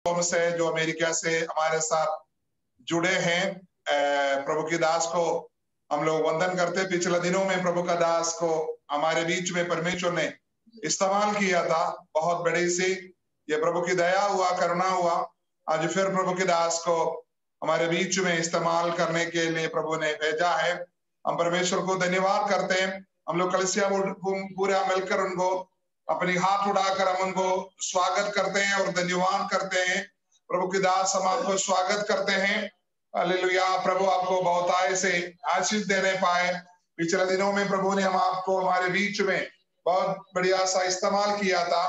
से जो अमेरिका से हमारे साथ जुड़े हैं, प्रभु की दास को हम लोग वंदन करते। पिछले दिनों में प्रभु का दास को हमारे बीच में परमेश्वर ने इस्तेमाल किया था। बहुत बड़ी सी ये प्रभु की दया हुआ, करुणा हुआ। आज फिर प्रभु की दास को हमारे बीच में इस्तेमाल करने के लिए प्रभु ने भेजा है। हम परमेश्वर को धन्यवाद करते हैं। हम लोग कलीसिया पूरा मिलकर उनको अपनी हाथ उठाकर हम उनको स्वागत करते हैं और धन्यवाद करते हैं। प्रभु की दास हम आपको स्वागत करते हैं। हालेलुया। प्रभु आपको बहुत आय से आशीष देने पाए। पिछले दिनों में प्रभु ने हम आपको हमारे बीच में बहुत बढ़िया सा इस्तेमाल किया था।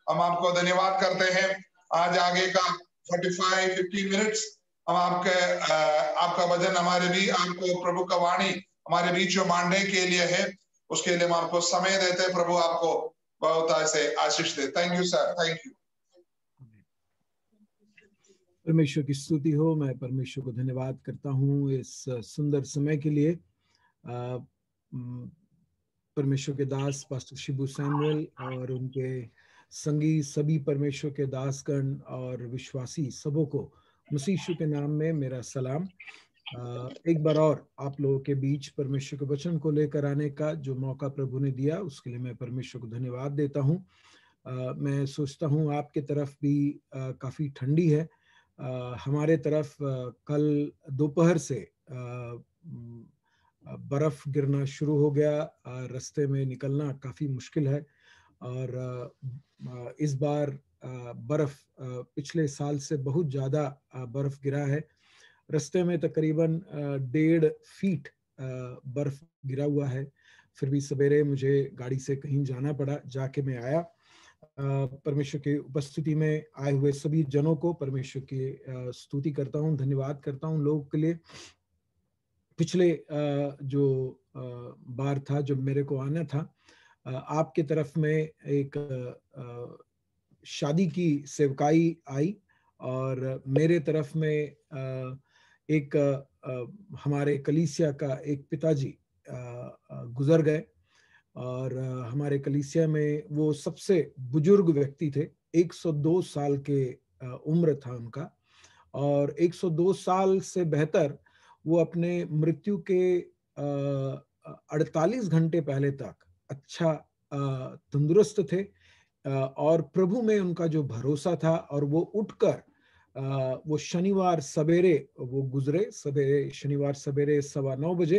हम आपको धन्यवाद करते हैं। आज आगे का 45-50 मिनट्स हम आपका वचन हमारे भी आपको प्रभु का वाणी हमारे बीच में मांडने के लिए है। उसके लिए हम आपको समय देते हैं। प्रभु आपको बहुत ऐसे आशीष दे। Thank you sir, thank you. परमेश्वर की स्तुति हो। मैं परमेश्वर को धन्यवाद करता हूँ इस सुंदर समय के लिए। परमेश्वर के दास पास्टर शिबू सैमुअल और उनके संगी सभी परमेश्वर के दासगण और विश्वासी सबों को मसीह यीशु के नाम में मेरा सलाम। एक बार और आप लोगों के बीच परमेश्वर के वचन को लेकर आने का जो मौका प्रभु ने दिया उसके लिए मैं परमेश्वर को धन्यवाद देता हूँ। मैं सोचता हूँ आपके तरफ भी काफ़ी ठंडी है। हमारे तरफ कल दोपहर से बर्फ गिरना शुरू हो गया। रास्ते में निकलना काफ़ी मुश्किल है और इस बार बर्फ पिछले साल से बहुत ज़्यादा बर्फ गिरा है। रास्ते में तकरीबन 1.5 फीट बर्फ गिरा हुआ है। फिर भी सवेरे मुझे गाड़ी से कहीं जाना पड़ा, जाके मैं आया। परमेश्वर की उपस्थिति में आए हुए सभी जनों को परमेश्वर की स्तुति करता हूँ, धन्यवाद करता हूँ लोगों के लिए। पिछले जो बार था जब मेरे को आना था, आपके तरफ में एक शादी की सेवकाई आई और मेरे तरफ में एक हमारे कलीसिया का एक पिताजी गुजर गए और हमारे कलीसिया में वो सबसे बुजुर्ग व्यक्ति थे। 102 साल के उम्र था उनका और 102 साल से बेहतर वो अपने मृत्यु के 48 घंटे पहले तक अच्छा तंदुरुस्त थे और प्रभु में उनका जो भरोसा था और वो उठकर वो शनिवार सवेरे वो गुजरे। सवेरे शनिवार सवेरे 9:15 बजे।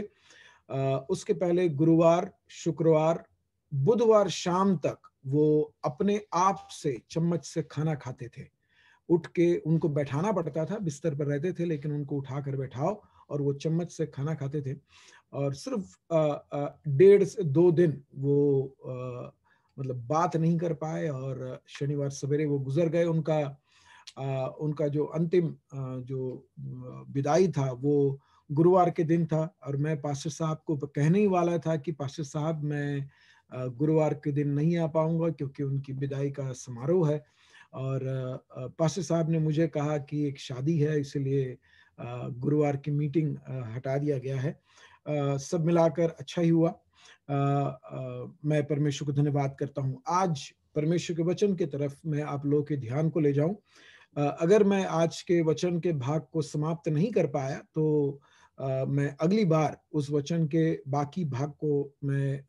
उसके पहले गुरुवार, शुक्रवार, बुधवार शाम तक वो अपने आप से चम्मच से खाना खाते थे। उठ के उनको बैठाना पड़ता था, बिस्तर पर रहते थे लेकिन उनको उठा कर बैठाओ और वो चम्मच से खाना खाते थे। और सिर्फ 1.5 से 2 दिन वो मतलब बात नहीं कर पाए और शनिवार सवेरे वो गुजर गए। उनका जो अंतिम जो विदाई था वो गुरुवार के दिन था और मैं पास्टर साहब को कहने ही वाला था कि पास्टर साहब मैं गुरुवार के दिन नहीं आ पाऊंगा क्योंकि उनकी विदाई का समारोह है। और पास्टर साहब ने मुझे कहा कि एक शादी है इसलिए गुरुवार की मीटिंग हटा दिया गया है। सब मिलाकर अच्छा ही हुआ। मैं परमेश्वर को धन्यवाद करता हूँ। आज परमेश्वर के वचन की तरफ मैं आप लोगों के ध्यान को ले जाऊं। अगर मैं आज के वचन के भाग को समाप्त नहीं कर पाया तो मैं अगली बार उस वचन के बाकी भाग को मैं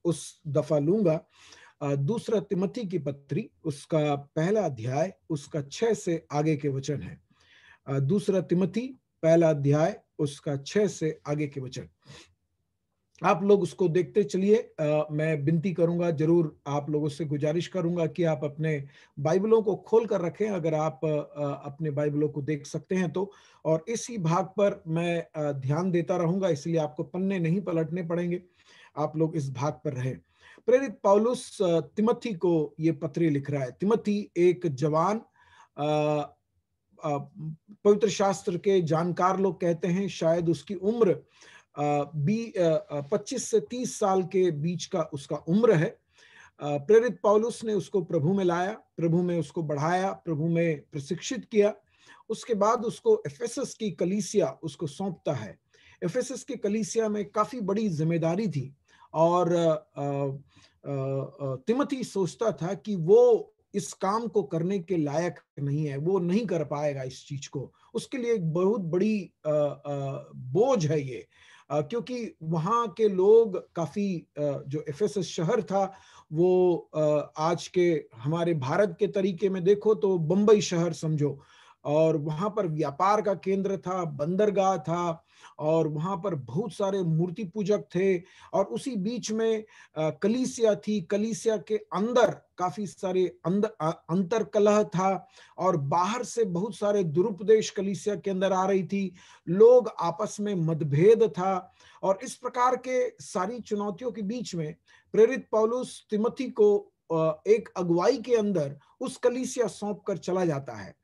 उस दफा लूंगा। दूसरा तिमोथी की पत्री उसका पहला अध्याय उसका 6 से आगे के वचन है। दूसरा तिमोथी पहला अध्याय उसका 6 से आगे के वचन आप लोग उसको देखते चलिए। मैं विनती करूंगा, जरूर आप लोगों से गुजारिश करूंगा कि आप अपने बाइबलों को खोल कर रखें अगर आप अपने बाइबलों को देख सकते हैं तो। और इसी भाग पर मैं ध्यान देता रहूंगा, इसलिए आपको पन्ने नहीं पलटने पड़ेंगे, आप लोग इस भाग पर रहें। प्रेरित पौलुस तिमोथी को ये पत्री लिख रहा है। तिमोथी एक जवान, पवित्र शास्त्र के जानकार लोग कहते हैं शायद उसकी उम्र 25 से 30 साल के बीच का उसका उम्र है। प्रेरित पौलुस ने उसको प्रभु में लाया, प्रभु में उसको बढ़ाया, प्रभु में प्रशिक्षित किया। उसके बाद उसको एफेसस की कलीसिया उसको सौंपता है। एफेसस की कलीसिया में काफी बड़ी जिम्मेदारी थी और तिमोथी सोचता था कि वो इस काम को करने के लायक नहीं है, वो नहीं कर पाएगा इस चीज को। उसके लिए एक बहुत बड़ी बोझ है ये, क्योंकि वहाँ के लोग काफी, जो एफेसस शहर था वो आज के हमारे भारत के तरीके में देखो तो बंबई शहर समझो, और वहां पर व्यापार का केंद्र था, बंदरगाह था, और वहां पर बहुत सारे मूर्ति पूजक थे, और उसी बीच में कलीसिया थी। कलीसिया के अंदर काफी सारे अंतर कलह था, और बाहर से बहुत सारे दुरुपदेश कलीसिया के अंदर आ रही थी, लोग आपस में मतभेद था। और इस प्रकार के सारी चुनौतियों के बीच में प्रेरित पौलुस तिमोथी को एक अगुवाई के अंदर उस कलीसिया सौंप कर चला जाता है।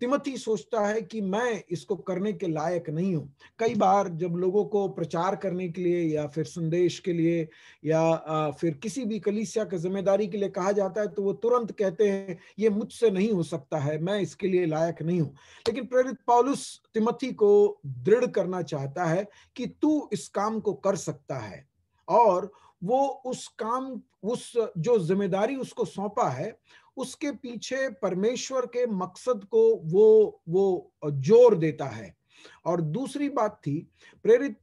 तिमोथी सोचता है कि मैं इसको करने के लायक नहीं हूं। कई बार जब लोगों को प्रचार करने के लिए या फिर संदेश के लिए या फिर किसी भी कलीसिया की जिम्मेदारी के लिए कहा जाता है तो वो तुरंत कहते हैं ये मुझसे नहीं हो सकता है, मैं इसके लिए लायक नहीं हूं। लेकिन प्रेरित पौलुस तिमोथी को दृढ़ करना चाहता है कि तू इस काम को कर सकता है, और वो उस काम, उस जो जिम्मेदारी उसको सौंपा है उसके पीछे परमेश्वर के मकसद को वो जोर देता है। और दूसरी बात थी, प्रेरित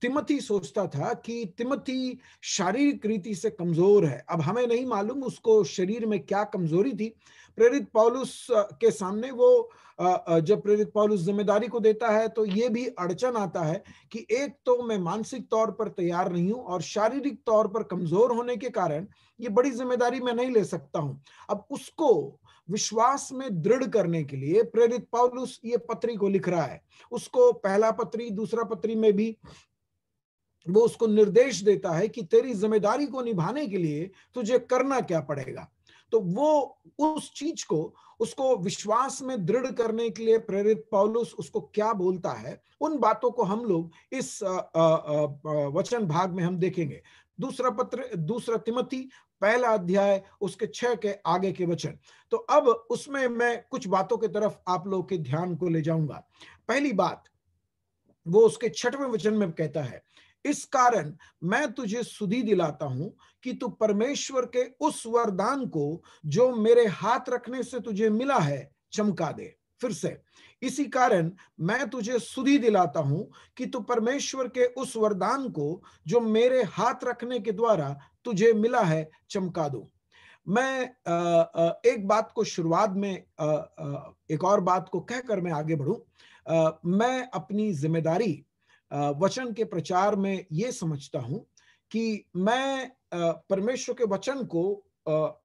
तिमोथी सोचता था कि तिमोथी शारीरिक रीति से कमजोर है। अब हमें नहीं मालूम उसको शरीर में क्या कमजोरी थी। प्रेरित पौलुस के सामने वो जब प्रेरित पौलुस जिम्मेदारी को देता है तो ये भी अड़चन आता है कि एक तो मैं मानसिक तौर पर तैयार नहीं हूं, और शारीरिक तौर पर कमजोर होने के कारण ये बड़ी जिम्मेदारी मैं नहीं ले सकता हूं। अब उसको विश्वास में दृढ़ करने के लिए प्रेरित पौलुस ये पत्री को लिख रहा है। उसको पहला पत्री, दूसरा पत्री में भी वो उसको निर्देश देता है कि तेरी जिम्मेदारी को निभाने के लिए तुझे करना क्या पड़ेगा। तो वो उस चीज को उसको विश्वास में दृढ़ करने के लिए प्रेरित पौलुस उसको क्या बोलता है, उन बातों को हम लोग इस वचन भाग में हम देखेंगे। दूसरा तिमोथी पहला अध्याय उसके 6 के आगे के वचन। तो अब उसमें मैं कुछ बातों की तरफ आप लोग के ध्यान को ले जाऊंगा। पहली बात वो उसके 6वें वचन में कहता है, इस कारण मैं तुझे सुधि दिलाता हूं कि तू परमेश्वर के उस वरदान को जो मेरे हाथ रखने से तुझे मिला है चमका दे। फिर से, इसी कारण मैं तुझे सुधि दिलाता हूं कि तू परमेश्वर के उस वरदान को जो मेरे हाथ रखने के द्वारा तुझे मिला है चमका दो। मैं एक बात को शुरुआत में एक और बात को कहकर मैं आगे बढ़ूं। मैं अपनी जिम्मेदारी वचन के प्रचार में ये समझता हूं कि मैं परमेश्वर के वचन को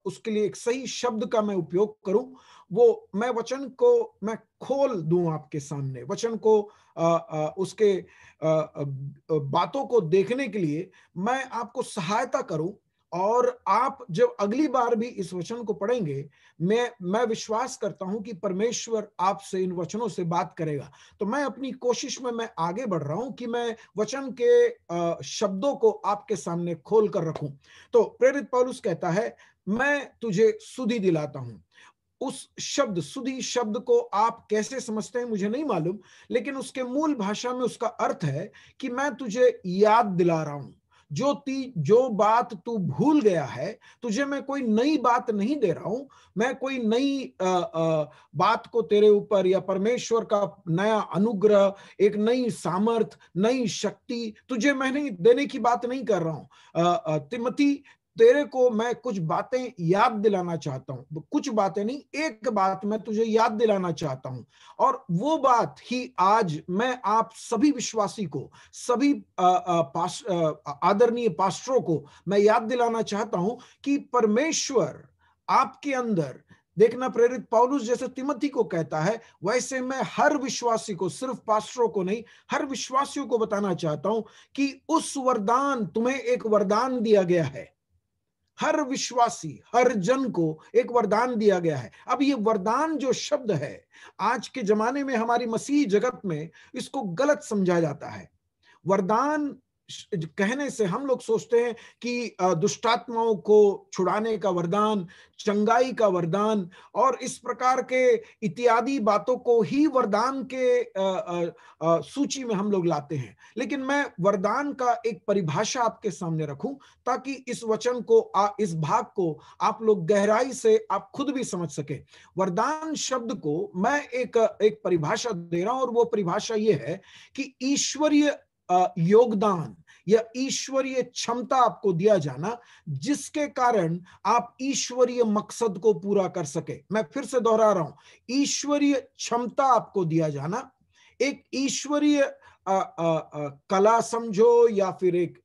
उसके लिए एक सही शब्द का मैं उपयोग करूं। वो मैं वचन को मैं खोल दूं आपके सामने, वचन को उसके बातों को देखने के लिए मैं आपको सहायता करूं। और आप जब अगली बार भी इस वचन को पढ़ेंगे, मैं विश्वास करता हूं कि परमेश्वर आपसे इन वचनों से बात करेगा। तो मैं अपनी कोशिश में मैं आगे बढ़ रहा हूं कि मैं वचन के शब्दों को आपके सामने खोल कर रखूं। तो प्रेरित पौलुस कहता है, मैं तुझे सुधि दिलाता हूं। उस शब्द सुधि शब्द को आप कैसे समझते हैं मुझे नहीं मालूम, लेकिन उसके मूल भाषा में उसका अर्थ है कि मैं तुझे याद दिला रहा हूं। जो बात तू भूल गया है, तुझे मैं कोई नई बात नहीं दे रहा हूं। मैं कोई नई बात को तेरे ऊपर, या परमेश्वर का नया अनुग्रह, एक नई सामर्थ, नई शक्ति तुझे मैं नहीं देने की बात नहीं कर रहा हूं। तिमोथी, तेरे को मैं कुछ बातें याद दिलाना चाहता हूं। कुछ बातें नहीं, एक बात मैं तुझे याद दिलाना चाहता हूं। और वो बात ही आज मैं आप सभी विश्वासी को, सभी आदरणीय पास्टरों को मैं याद दिलाना चाहता हूं कि परमेश्वर आपके अंदर, देखना प्रेरित पौलुस जैसे तिमोथी को कहता है, वैसे मैं हर विश्वासी को, सिर्फ पास्टरों को नहीं, हर विश्वासियों को बताना चाहता हूं कि उस वरदान, तुम्हें एक वरदान दिया गया है। हर विश्वासी, हर जन को एक वरदान दिया गया है। अब ये वरदान जो शब्द है, आज के जमाने में हमारी मसीह जगत में इसको गलत समझा जाता है। वरदान कहने से हम लोग सोचते हैं कि दुष्टात्माओं को छुड़ाने का वरदान, चंगाई का वरदान और इस प्रकार के इत्यादि बातों को ही वरदान के सूची में हम लोग लाते हैं। लेकिन मैं वरदान का एक परिभाषा आपके सामने रखूं ताकि इस वचन को इस भाग को आप लोग गहराई से आप खुद भी समझ सके। वरदान शब्द को मैं एक परिभाषा दे रहा हूं और वो परिभाषा ये है कि ईश्वरीय योगदान या ईश्वरीय क्षमता आपको दिया जाना जिसके कारण आप ईश्वरीय मकसद को पूरा कर सके। मैं फिर से दोहरा रहा हूं, ईश्वरीय क्षमता आपको दिया जाना, एक ईश्वरीय कला समझो या फिर एक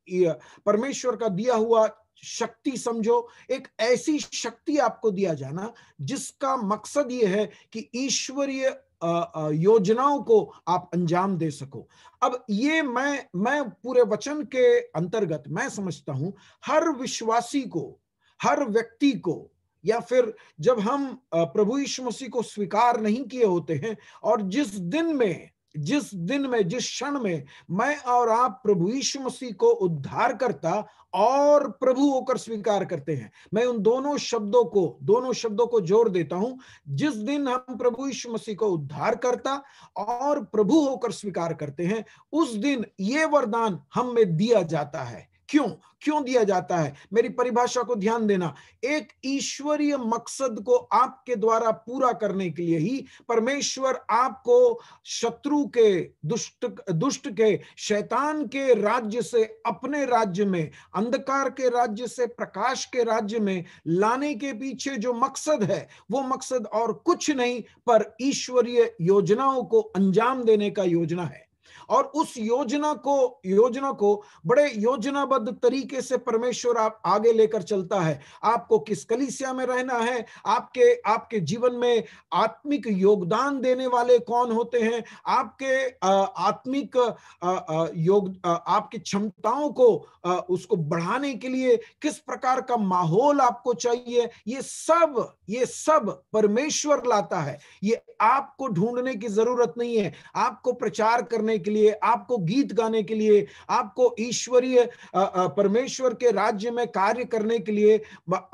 परमेश्वर का दिया हुआ शक्ति समझो, एक ऐसी शक्ति आपको दिया जाना जिसका मकसद ये है कि ईश्वरीय योजनाओं को आप अंजाम दे सको। अब ये मैं पूरे वचन के अंतर्गत मैं समझता हूं हर विश्वासी को, हर व्यक्ति को, या फिर जब हम प्रभु यीशु मसीह को स्वीकार नहीं किए होते हैं और जिस क्षण में मैं और आप प्रभु यीशु मसीह को उद्धारकर्ता और प्रभु होकर स्वीकार करते हैं, मैं उन दोनों शब्दों को जोड़ देता हूं। जिस दिन हम प्रभु यीशु मसीह को उद्धारकर्ता और प्रभु होकर स्वीकार करते हैं, उस दिन ये वरदान हम में दिया जाता है। क्यों दिया जाता है? मेरी परिभाषा को ध्यान देना। एक ईश्वरीय मकसद को आपके द्वारा पूरा करने के लिए ही परमेश्वर आपको शत्रु के, दुष्ट के, शैतान के राज्य से अपने राज्य में, अंधकार के राज्य से प्रकाश के राज्य में लाने के पीछे जो मकसद है वो मकसद और कुछ नहीं पर ईश्वरीय योजनाओं को अंजाम देने का योजना है। और उस योजना को बड़े योजनाबद्ध तरीके से परमेश्वर आप आगे लेकर चलता है। आपको किस कलीसिया में रहना है, आपके जीवन में आत्मिक योगदान देने वाले कौन होते हैं, आपके आत्मिक आपकी क्षमताओं को उसको बढ़ाने के लिए किस प्रकार का माहौल आपको चाहिए, ये सब परमेश्वर लाता है। ये आपको ढूंढने की जरूरत नहीं है। आपको प्रचार करने के लिए, आपको गीत गाने के लिए, आपको ईश्वरीय परमेश्वर के राज्य में कार्य करने के लिए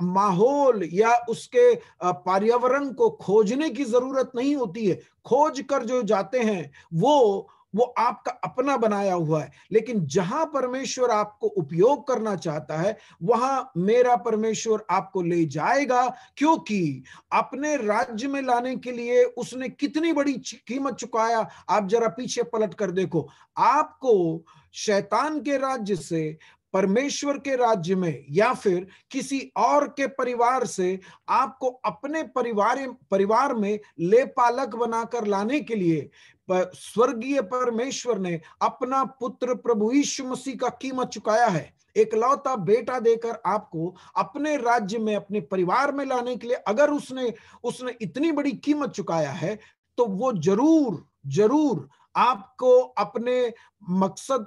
माहौल या उसके पर्यावरण को खोजने की जरूरत नहीं होती है। खोज कर जो जाते हैं वो आपका अपना बनाया हुआ है। लेकिन जहां परमेश्वर आपको उपयोग करना चाहता है वहां मेरा परमेश्वर आपको ले जाएगा, क्योंकि अपने राज्य में लाने के लिए उसने कितनी बड़ी कीमत चुकाया। आप जरा पीछे पलट कर देखो, आपको शैतान के राज्य से परमेश्वर के राज्य में या फिर किसी और के परिवार से आपको अपने परिवार में ले पालक बनाकर लाने के लिए स्वर्गीय परमेश्वर ने अपना पुत्र प्रभु यीशु मसीह का कीमत चुकाया है। एकलौता बेटा देकर आपको अपने राज्य में, अपने परिवार में लाने के लिए अगर उसने इतनी बड़ी कीमत चुकाया है तो वो जरूर आपको अपने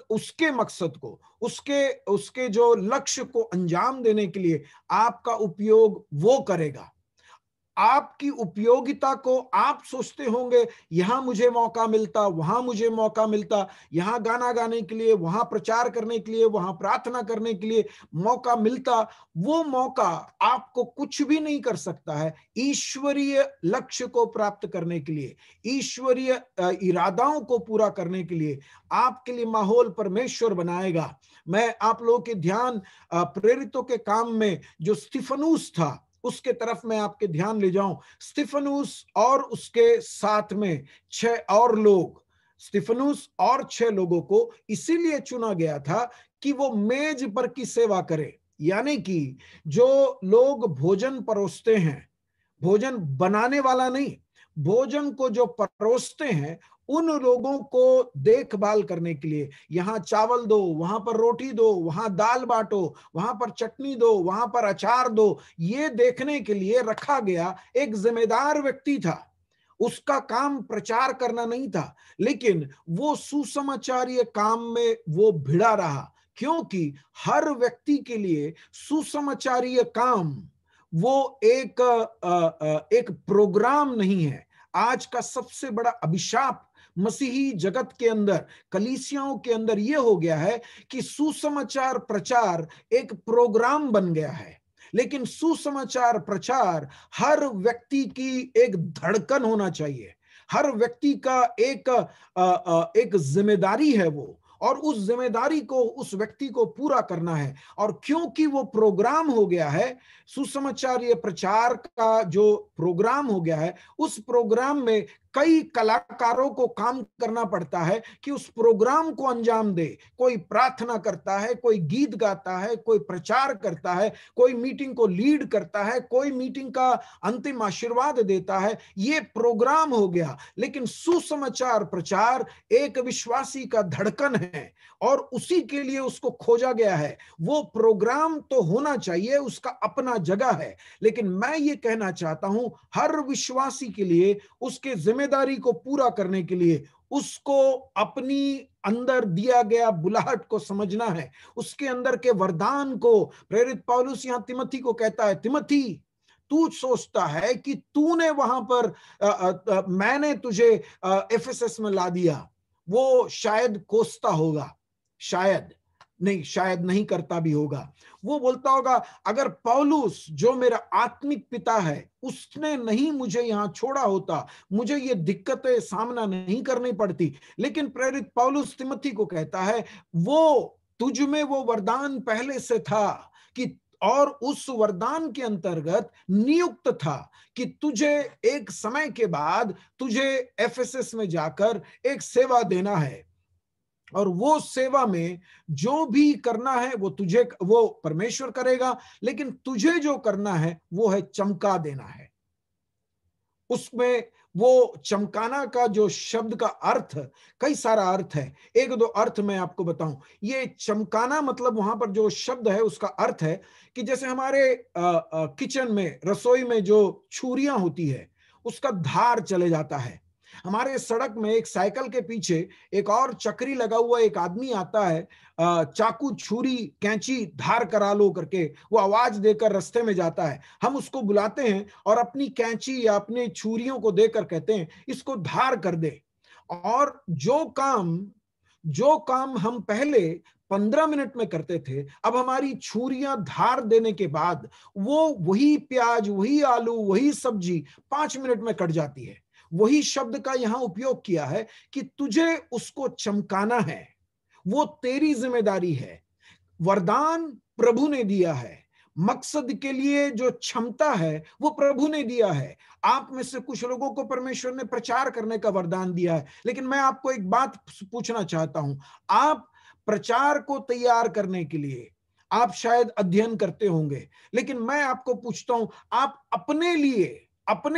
उसके मकसद को, उसके जो लक्ष्य को अंजाम देने के लिए आपका उपयोग वो करेगा। आपकी उपयोगिता को आप सोचते होंगे यहां मुझे मौका मिलता, वहां मुझे मौका मिलता, यहां गाना गाने के लिए, वहां प्रचार करने के लिए, वहां प्रार्थना करने के लिए मौका मिलता। वो मौका आपको कुछ भी नहीं कर सकता है ईश्वरीय लक्ष्य को प्राप्त करने के लिए, ईश्वरीय इरादाओं को पूरा करने के लिए आपके लिए माहौल परमेश्वर बनाएगा। मैं आप लोगों के ध्यान प्रेरितों के काम में जो स्तिफनुस था उसके तरफ मैं आपके ध्यान ले जाऊं। स्तिफनुस और उसके साथ में 6 और लोग, स्तिफनुस और 6 लोगों को इसीलिए चुना गया था कि वो मेज पर की सेवा करे, यानी कि जो लोग भोजन परोसते हैं, भोजन बनाने वाला नहीं, भोजन को जो परोसते हैं उन लोगों को देखभाल करने के लिए, यहां चावल दो, वहां पर रोटी दो, वहां दाल बांटो, वहां पर चटनी दो, वहां पर अचार दो, ये देखने के लिए रखा गया एक जिम्मेदार व्यक्ति था। उसका काम प्रचार करना नहीं था, लेकिन वो सुसमाचारीय काम में वो भिड़ा रहा, क्योंकि हर व्यक्ति के लिए सुसमाचारीय काम वो एक प्रोग्राम नहीं है। आज का सबसे बड़ा अभिशाप मसीही जगत के अंदर, कलीसियाओं के अंदर ये हो गया है कि सुसमाचार प्रचार एक प्रोग्राम बन गया है। लेकिन सुसमाचार प्रचार हर व्यक्ति की एक धड़कन होना चाहिए, हर व्यक्ति का एक जिम्मेदारी है वो, और उस जिम्मेदारी को उस व्यक्ति को पूरा करना है। और क्योंकि वो प्रोग्राम हो गया है, सुसमाचार ये प्रचार का जो प्रोग्राम हो गया है, उस प्रोग्राम में कई कलाकारों को काम करना पड़ता है कि उस प्रोग्राम को अंजाम दे। कोई प्रार्थना करता है, कोई गीत गाता है, कोई प्रचार करता है, कोई मीटिंग को लीड करता है, कोई मीटिंग का अंतिम आशीर्वाद देता है। ये प्रोग्राम हो गया। लेकिन सुसमाचार प्रचार एक विश्वासी का धड़कन है और उसी के लिए उसको खोजा गया है। वो प्रोग्राम तो होना चाहिए, उसका अपना जगह है, लेकिन मैं ये कहना चाहता हूं हर विश्वासी के लिए उसके जिम्मेदारी को पूरा करने के लिए उसको अपनी अंदर दिया गया बुलाहट को समझना है, उसके अंदर के वरदान को। प्रेरित पौलुस यहां तिमोथी को कहता है, तिमोथी तू सोचता है कि तूने वहां पर मैंने तुझे एफएसएस में ला दिया, वो शायद कोसता होगा, शायद नहीं करता भी होगा। वो बोलता होगा अगर पौलुस जो मेरा आत्मिक पिता है उसने नहीं मुझे यहां छोड़ा होता, मुझे ये दिक्कतें सामना नहीं करनी पड़ती। लेकिन प्रेरित पौलुस तिमोथी को कहता है वो तुझ में वो वरदान पहले से था कि, और उस वरदान के अंतर्गत नियुक्त था कि तुझे एक समय के बाद तुझे एफएसएस में जाकर एक सेवा देना है, और वो सेवा में जो भी करना है वो परमेश्वर करेगा, लेकिन तुझे जो करना है वो है चमका देना है। उसमें वो चमकाना का जो शब्द का अर्थ, कई सारा अर्थ है, एक दो अर्थ मैं आपको बताऊं। ये चमकाना मतलब वहां पर जो शब्द है उसका अर्थ है कि जैसे हमारे किचन में, रसोई में जो छुरियां होती है उसका धार चले जाता है। हमारे सड़क में एक साइकिल के पीछे एक और चक्री लगा हुआ एक आदमी आता है, चाकू छुरी कैंची धार करा लो करके वो आवाज देकर रास्ते में जाता है। हम उसको बुलाते हैं और अपनी कैंची या अपने छुरियों को देकर कहते हैं इसको धार कर दे। और जो काम हम पहले 15 मिनट में करते थे, अब हमारी छुरियां धार देने के बाद वो वही प्याज, वही आलू, वही सब्जी 5 मिनट में कट जाती है। वही शब्द का यहां उपयोग किया है कि तुझे उसको चमकाना है, वो तेरी जिम्मेदारी है। वरदान प्रभु ने दिया है, मकसद के लिए जो क्षमता है वो प्रभु ने दिया है। आप में से कुछ लोगों को परमेश्वर ने प्रचार करने का वरदान दिया है, लेकिन मैं आपको एक बात पूछना चाहता हूं। आप प्रचार को तैयार करने के लिए आप शायद अध्ययन करते होंगे, लेकिन मैं आपको पूछता हूं आप अपने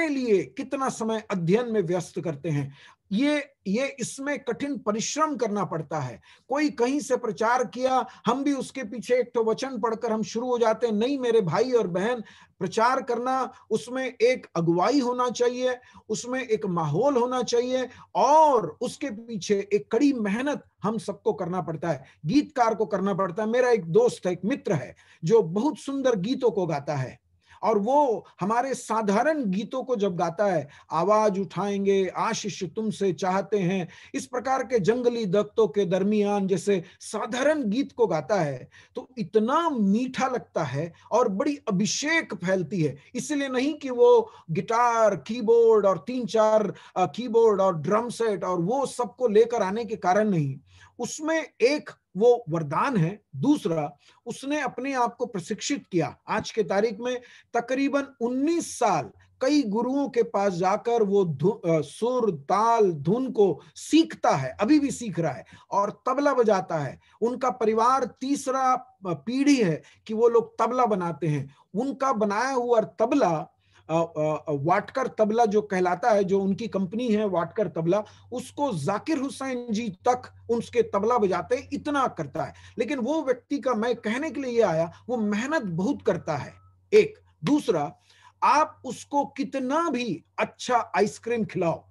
लिए कितना समय अध्ययन में व्यस्त करते हैं? ये इसमें कठिन परिश्रम करना पड़ता है। कोई कहीं से प्रचार किया, हम भी उसके पीछे एक तो वचन पढ़कर हम शुरू हो जाते हैं। नहीं मेरे भाई और बहन, प्रचार करना उसमें एक अगुवाई होना चाहिए, उसमें एक माहौल होना चाहिए, और उसके पीछे एक कड़ी मेहनत हम सबको करना पड़ता है। गीतकार को करना पड़ता है। मेरा एक दोस्त है, एक मित्र है जो बहुत सुंदर गीतों को गाता है, और वो हमारे साधारण गीतों को जब गाता है, आवाज उठाएंगे आशीष तुमसे चाहते हैं, इस प्रकार के जंगली दत्तों के दरमियान जैसे साधारण गीत को गाता है, तो इतना मीठा लगता है और बड़ी अभिषेक फैलती है। इसलिए नहीं कि वो गिटार, कीबोर्ड और 3-4 कीबोर्ड और ड्रम सेट और वो सबको लेकर आने के कारण नहीं, उसमें एक वो वरदान है। दूसरा, उसने अपने आप को प्रशिक्षित किया। आज के तारीख में तकरीबन 19 साल कई गुरुओं के पास जाकर वो सुर, ताल, धुन को सीखता है, अभी भी सीख रहा है, और तबला बजाता है। उनका परिवार तीसरा पीढ़ी है कि वो लोग तबला बनाते हैं। उनका बनाया हुआ तबला वाटकर तबला जो कहलाता है, जो उनकी कंपनी है वाटकर तबला, उसको जाकिर हुसैन जी तक उसके तबला बजाते, इतना करता है। लेकिन वो व्यक्ति का मैं कहने के लिए ये आया, वो मेहनत बहुत करता है। एक दूसरा, आप उसको कितना भी अच्छा आइसक्रीम खिलाओ,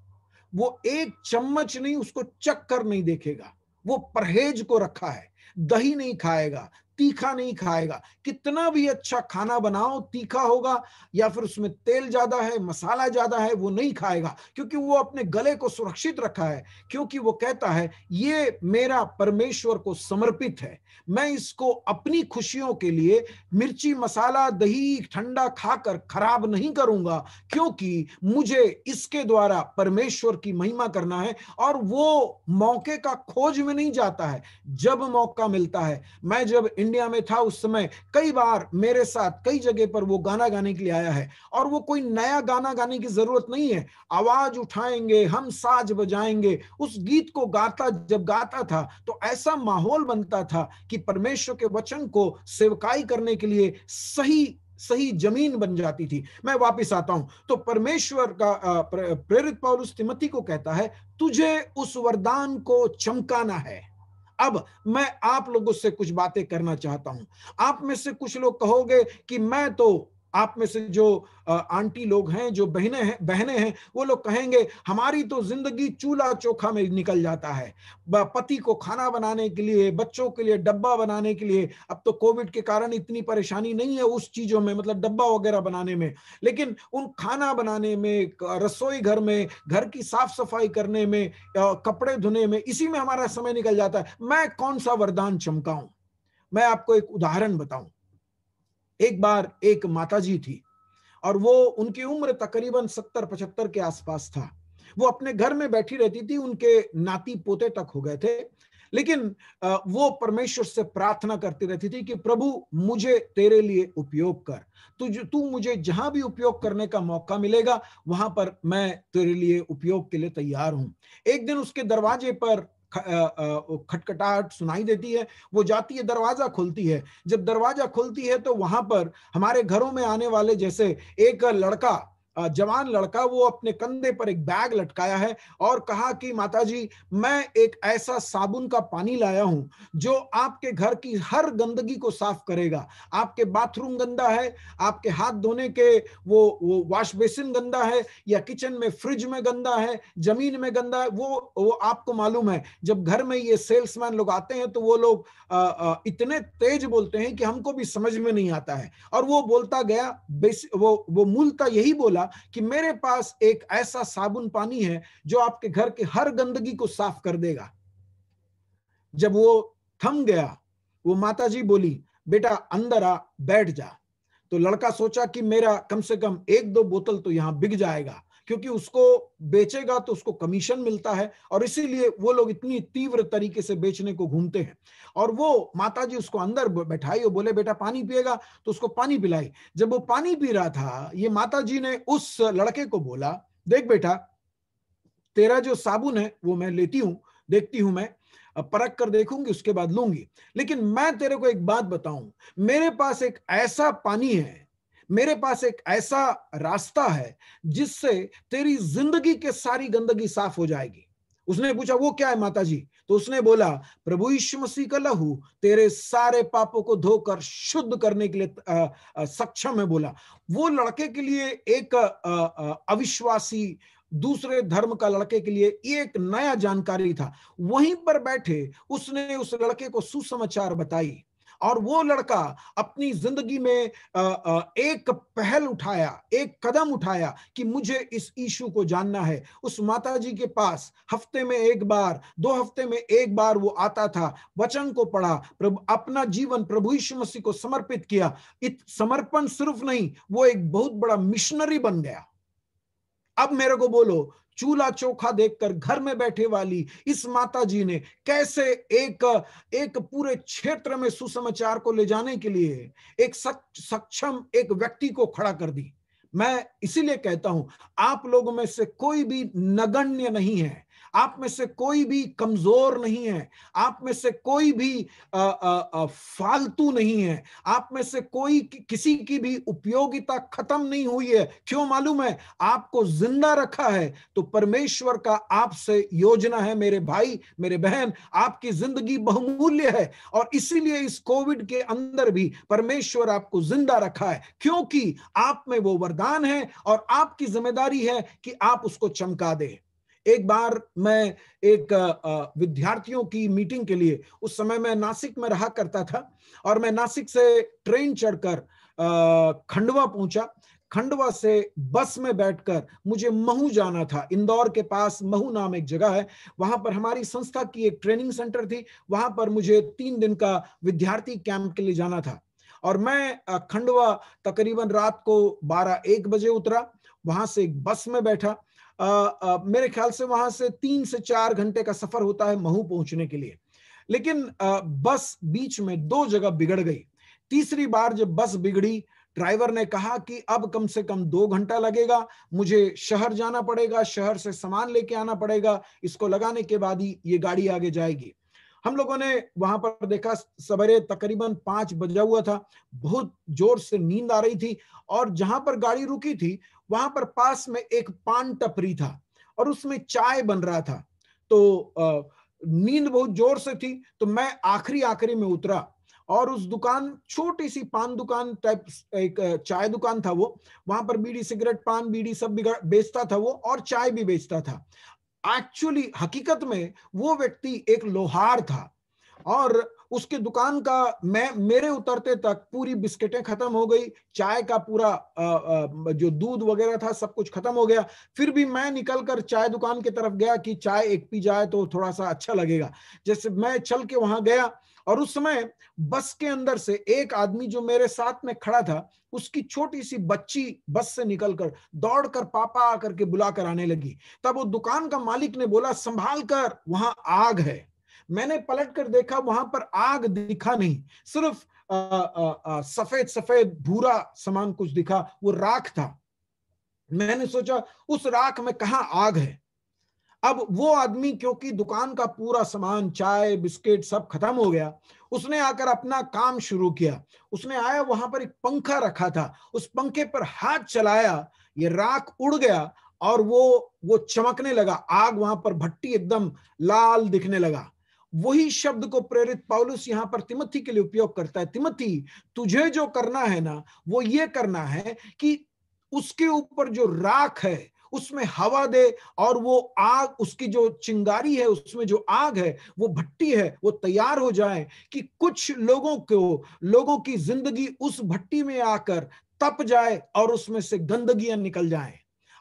वो एक चम्मच नहीं उसको चख कर नहीं देखेगा। वो परहेज को रखा है, दही नहीं खाएगा, तीखा नहीं खाएगा। कितना भी अच्छा खाना बनाओ, तीखा होगा या फिर उसमें तेल ज्यादा है, मसाला ज्यादा है, वो नहीं खाएगा, क्योंकि वो अपने गले को सुरक्षित रखा है, क्योंकि वो कहता है ये मेरा परमेश्वर को समर्पित है, मैं इसको अपनी खुशियों के लिए मिर्ची, मसाला, दही, ठंडा खाकर खराब नहीं करूंगा, क्योंकि मुझे इसके द्वारा परमेश्वर की महिमा करना है। और वो मौके का खोज में नहीं जाता है, जब मौका मिलता है। मैं जब इंडिया में था उस समय कई बार मेरे साथ कई जगह पर वो गाना गाने के लिए आया है, और वो कोई नया गाना गाने की जरूरत नहीं है, आवाज उठाएंगे, हम साज बजाएंगे, उस गीत को जब गाता था तो ऐसा माहौल बनता था कि परमेश्वर के वचन को सेवकाई करने के लिए सही जमीन बन जाती थी। मैं वापस आता हूं तो परमेश्वर का प्रेरित पौलुस तिमोथी को कहता है, तुझे उस वरदान को चमकाना है। अब मैं आप लोगों से कुछ बातें करना चाहता हूं। आप में से कुछ लोग कहोगे कि मैं तो, आप में से जो आंटी लोग हैं, जो बहनें हैं, वो लोग कहेंगे हमारी तो जिंदगी चूल्हा चोखा में निकल जाता है, पति को खाना बनाने के लिए, बच्चों के लिए डब्बा बनाने के लिए। अब तो कोविड के कारण इतनी परेशानी नहीं है उस चीजों में, मतलब डब्बा वगैरह बनाने में, लेकिन उन खाना बनाने में, रसोई घर में, घर की साफ सफाई करने में, कपड़े धोने में, इसी में हमारा समय निकल जाता है। मैं कौन सा वरदान चमकाऊं? मैं आपको एक उदाहरण बताऊं। एक बार एक माताजी थी, और वो, उनकी उम्र तकरीबन 70-75 के आसपास था। वो अपने घर में बैठी रहती थी, उनके नाती पोते तक हो गए थे, लेकिन वो परमेश्वर से प्रार्थना करती रहती थी कि प्रभु मुझे तेरे लिए उपयोग कर, तू मुझे जहां भी उपयोग करने का मौका मिलेगा वहां पर मैं तेरे लिए उपयोग के लिए तैयार हूं। एक दिन उसके दरवाजे पर खटखटाहट सुनाई देती है, वो जाती है, दरवाजा खोलती है। जब दरवाजा खोलती है तो वहां पर हमारे घरों में आने वाले जैसे एक लड़का, जवान लड़का, वो अपने कंधे पर एक बैग लटकाया है और कहा कि माताजी, मैं एक ऐसा साबुन का पानी लाया हूं जो आपके घर की हर गंदगी को साफ करेगा। आपके बाथरूम गंदा है, आपके हाथ धोने के वो वॉश बेसिन गंदा है, या किचन में फ्रिज में गंदा है, जमीन में गंदा है, वो आपको मालूम है। जब घर में ये सेल्समैन लोग आते हैं तो वो लोग इतने तेज बोलते हैं कि हमको भी समझ में नहीं आता है। और वो बोलता गया, वो मूलतः यही बोला कि मेरे पास एक ऐसा साबुन पानी है जो आपके घर के हर गंदगी को साफ कर देगा। जब वो थम गया, वो माताजी बोली, बेटा अंदर आ, बैठ जा। तो लड़का सोचा कि मेरा कम से कम 1-2 बोतल तो यहां बिक जाएगा, क्योंकि उसको बेचेगा तो उसको कमीशन मिलता है, और इसीलिए वो लोग इतनी तीव्र तरीके से बेचने को घूमते हैं। और वो माताजी उसको अंदर बैठाई और बोले, बेटा पानी पिएगा? तो उसको पानी पिलाई। जब वो पानी पी रहा था, ये माताजी ने उस लड़के को बोला, देख बेटा, तेरा जो साबुन है वो मैं लेती हूं, देखती हूं, मैं परख कर देखूंगी, उसके बाद लूंगी, लेकिन मैं तेरे को एक बात बताऊं, मेरे पास एक ऐसा पानी है, मेरे पास एक ऐसा रास्ता है जिससे तेरी जिंदगी के सारी गंदगी साफ हो जाएगी। उसने पूछा, वो क्या है माताजी? तो उसने बोला, प्रभु यीशु मसीह का लहू तेरे सारे पापों को धोकर शुद्ध करने के लिए सक्षम है। बोला वो लड़के के लिए, एक अविश्वासी दूसरे धर्म का लड़के के लिए ये एक नया जानकारी था। वहीं पर बैठे उसने उस लड़के को सुसमाचार बताई, और वो लड़का अपनी जिंदगी में एक पहल उठाया, एक कदम उठाया कि मुझे इस यीशु को जानना है। उस माताजी के पास हफ्ते में एक बार, 2 हफ्ते में एक बार वो आता था, वचन को पढ़ा, अपना जीवन प्रभु यीशु मसीह को समर्पित किया। समर्पण सिर्फ नहीं, वो एक बहुत बड़ा मिशनरी बन गया। अब मेरे को बोलो, चूल्हा चोखा देखकर घर में बैठे वाली इस माताजी ने कैसे एक पूरे क्षेत्र में सुसमाचार को ले जाने के लिए एक सक्षम एक व्यक्ति को खड़ा कर दी। मैं इसीलिए कहता हूं, आप लोगों में से कोई भी नगण्य नहीं है, आप में से कोई भी कमजोर नहीं है, आप में से कोई भी फालतू नहीं है, आप में से कोई किसी की भी उपयोगिता खत्म नहीं हुई है। क्यों मालूम है? आपको जिंदा रखा है तो परमेश्वर का आपसे योजना है। मेरे भाई, मेरे बहन, आपकी जिंदगी बहुमूल्य है, और इसीलिए इस कोविड के अंदर भी परमेश्वर आपको जिंदा रखा है, क्योंकि आप में वो वरदान है और आपकी जिम्मेदारी है कि आप उसको चमका दे। एक बार मैं एक विद्यार्थियों की मीटिंग के लिए, उस समय मैं नासिक में रहा करता था, और मैं नासिक से ट्रेन चढ़कर खंडवा पहुंचा। खंडवा से बस में बैठकर मुझे महू जाना था। इंदौर के पास महू नाम एक जगह है, वहां पर हमारी संस्था की एक ट्रेनिंग सेंटर थी। वहां पर मुझे 3 दिन का विद्यार्थी कैंप के लिए जाना था, और मैं खंडवा तकरीबन रात को 12-1 बजे उतरा। वहां से एक बस में बैठा। मेरे ख्याल से वहां से 3 से 4 घंटे का सफर होता है महू पहुंचने के लिए। लेकिन बस बीच में 2 जगह बिगड़ गई। तीसरी बार जब बस बिगड़ी, ड्राइवर ने कहा कि अब कम से कम 2 घंटा लगेगा, मुझे शहर जाना पड़ेगा, शहर से सामान लेके आना पड़ेगा, इसको लगाने के बाद ही ये गाड़ी आगे जाएगी। हम लोगों ने वहां पर देखा, सवेरे तकरीबन 5 बजा हुआ था, बहुत जोर से नींद आ रही थी, और जहां पर गाड़ी रुकी थी वहां पर पास में एक पान टपरी था और उसमें चाय बन रहा था। तो नींद बहुत जोर से थी, तो मैं आखिरी आखिरी में उतरा, और उस दुकान, छोटी सी पान दुकान टाइप, एक चाय दुकान था वो, वहां पर बीड़ी सिगरेट पान बीड़ी सब बेचता था वो, और चाय भी बेचता था। एक्चुअली हकीकत में वो व्यक्ति एक लोहार था, और उसके दुकान का, मैं मेरे उतरते तक पूरी बिस्किटें खत्म हो गई, चाय का पूरा जो दूध वगैरह था सब कुछ खत्म हो गया। फिर भी मैं निकलकर चाय दुकान की तरफ गया कि चाय एक पी जाए तो थोड़ा सा अच्छा लगेगा। जैसे मैं चल के वहां गया, और उस समय बस के अंदर से एक आदमी जो मेरे साथ में खड़ा था, उसकी छोटी सी बच्ची बस से निकलकर दौड़कर पापा आकर के बुलाकर आने लगी। तब वो दुकान का मालिक ने बोला, संभाल कर, वहां आग है। मैंने पलट कर देखा, वहां पर आग दिखा नहीं, सिर्फ सफेद सफेद भूरा सामान कुछ दिखा, वो राख था। मैंने सोचा उस राख में कहां आग है। अब वो आदमी, क्योंकि दुकान का पूरा सामान, चाय बिस्किट सब खत्म हो गया, उसने आकर अपना काम शुरू किया। उसने आया, वहां पर एक पंखा रखा था, उस पंखे पर हाथ चलाया, ये राख उड़ गया, और वो चमकने लगा, आग वहां पर, भट्टी एकदम लाल दिखने लगा। वही शब्द को प्रेरित पौलुस यहां पर तिमोथी के लिए उपयोग करता है। तिमोथी, तुझे जो करना है ना, वो ये करना है कि उसके ऊपर जो राख है उसमें हवा दे, और वो आग, उसकी जो चिंगारी है, उसमें जो आग है, वो भट्टी है, वो तैयार हो जाए, कि कुछ लोगों की जिंदगी उस भट्टी में आकर तप जाए और उसमें से गंदगियां निकल जाएं।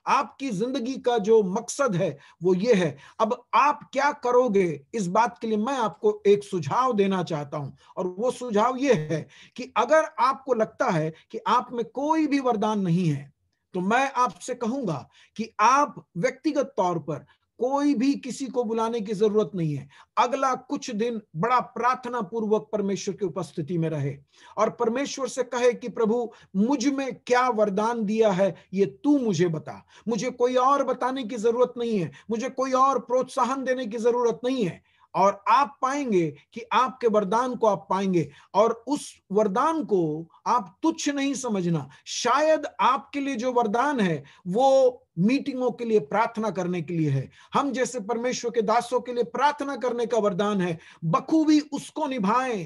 आपकी जिंदगी का जो मकसद है वो ये है। अब आप क्या करोगे, इस बात के लिए मैं आपको एक सुझाव देना चाहता हूं, और वो सुझाव ये है कि अगर आपको लगता है कि आप में कोई भी वरदान नहीं है, तो मैं आपसे कहूंगा कि आप व्यक्तिगत तौर पर कोई भी किसी को बुलाने की जरूरत नहीं है। अगला कुछ दिन बड़ा प्रार्थना पूर्वक परमेश्वर की उपस्थिति में रहे, और परमेश्वर से कहे कि प्रभु, मुझ में क्या वरदान दिया है ये तू मुझे बता। मुझे कोई और बताने की जरूरत नहीं है, मुझे कोई और प्रोत्साहन देने की जरूरत नहीं है। और आप पाएंगे कि आपके वरदान को आप पाएंगे, और उस वरदान को आप तुच्छ नहीं समझना। शायद आपके लिए जो वरदान है वो मीटिंगों के लिए प्रार्थना करने के लिए है। हम जैसे परमेश्वर के दासों के लिए प्रार्थना करने का वरदान है, बखूबी उसको निभाएं।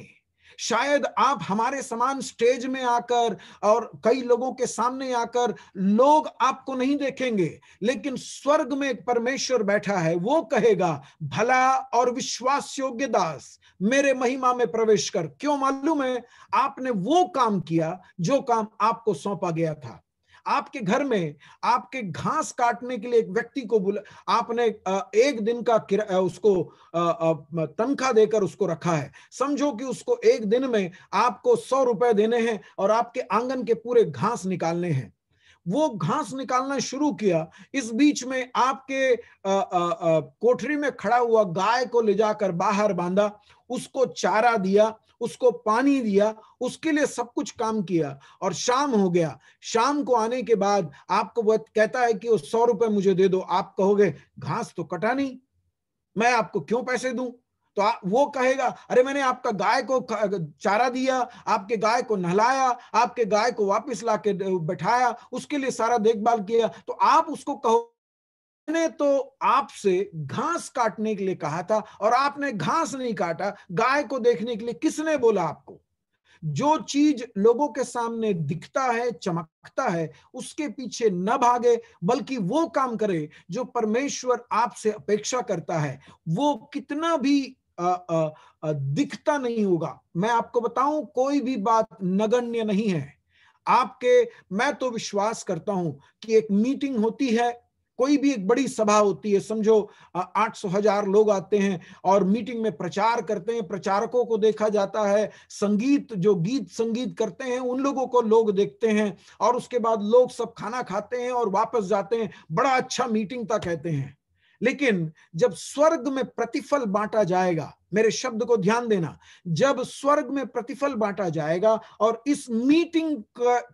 शायद आप हमारे समान स्टेज में आकर और कई लोगों के सामने आकर लोग आपको नहीं देखेंगे, लेकिन स्वर्ग में एक परमेश्वर बैठा है, वो कहेगा, भला और विश्वास योग्य दास, मेरे महिमा में प्रवेश कर। क्यों? मालूम है, आपने वो काम किया जो काम आपको सौंपा गया था। आपके घर में आपके घास काटने के लिए एक व्यक्ति को आपने एक दिन का उसको तनख्वाह देकर उसको रखा है। समझो कि उसको एक दिन में आपको 100 रुपए देने हैं और आपके आंगन के पूरे घास निकालने हैं। वो घास निकालना शुरू किया, इस बीच में आपके कोठरी में खड़ा हुआ गाय को ले जाकर बाहर बांधा, उसको चारा दिया, उसको पानी दिया, उसके लिए सब कुछ काम किया, और शाम हो गया। शाम को आने के बाद आपको वो कहता है कि वो 100 रुपए मुझे दे दो। आप कहोगे, घास तो कटा नहीं, मैं आपको क्यों पैसे दूं? तो वो कहेगा, अरे मैंने आपका गाय को चारा दिया, आपके गाय को नहलाया, आपके गाय को वापस लाके बैठाया, उसके लिए सारा देखभाल किया। तो आप उसको कहो, मैंने तो आपसे घास काटने के लिए कहा था और आपने घास नहीं काटा। गाय को देखने के लिए किसने बोला आपको? जो चीज लोगों के सामने दिखता है, चमकता है, उसके पीछे न भागे, बल्कि वो काम करे जो परमेश्वर आपसे अपेक्षा करता है। वो कितना भी दिखता नहीं होगा। मैं आपको बताऊं, कोई भी बात नगण्य नहीं है आपके। मैं तो विश्वास करता हूं कि एक मीटिंग होती है, कोई भी एक बड़ी सभा होती है, समझो 800,000 लोग आते हैं और मीटिंग में प्रचार करते हैं, प्रचारकों को देखा जाता है, संगीत जो गीत संगीत करते हैं उन लोगों को लोग देखते हैं, और उसके बाद लोग सब खाना खाते हैं और वापस जाते हैं, बड़ा अच्छा मीटिंग था कहते हैं। लेकिन जब स्वर्ग में प्रतिफल बांटा जाएगा, मेरे शब्द को ध्यान देना, जब स्वर्ग में प्रतिफल बांटा जाएगा और इस मीटिंग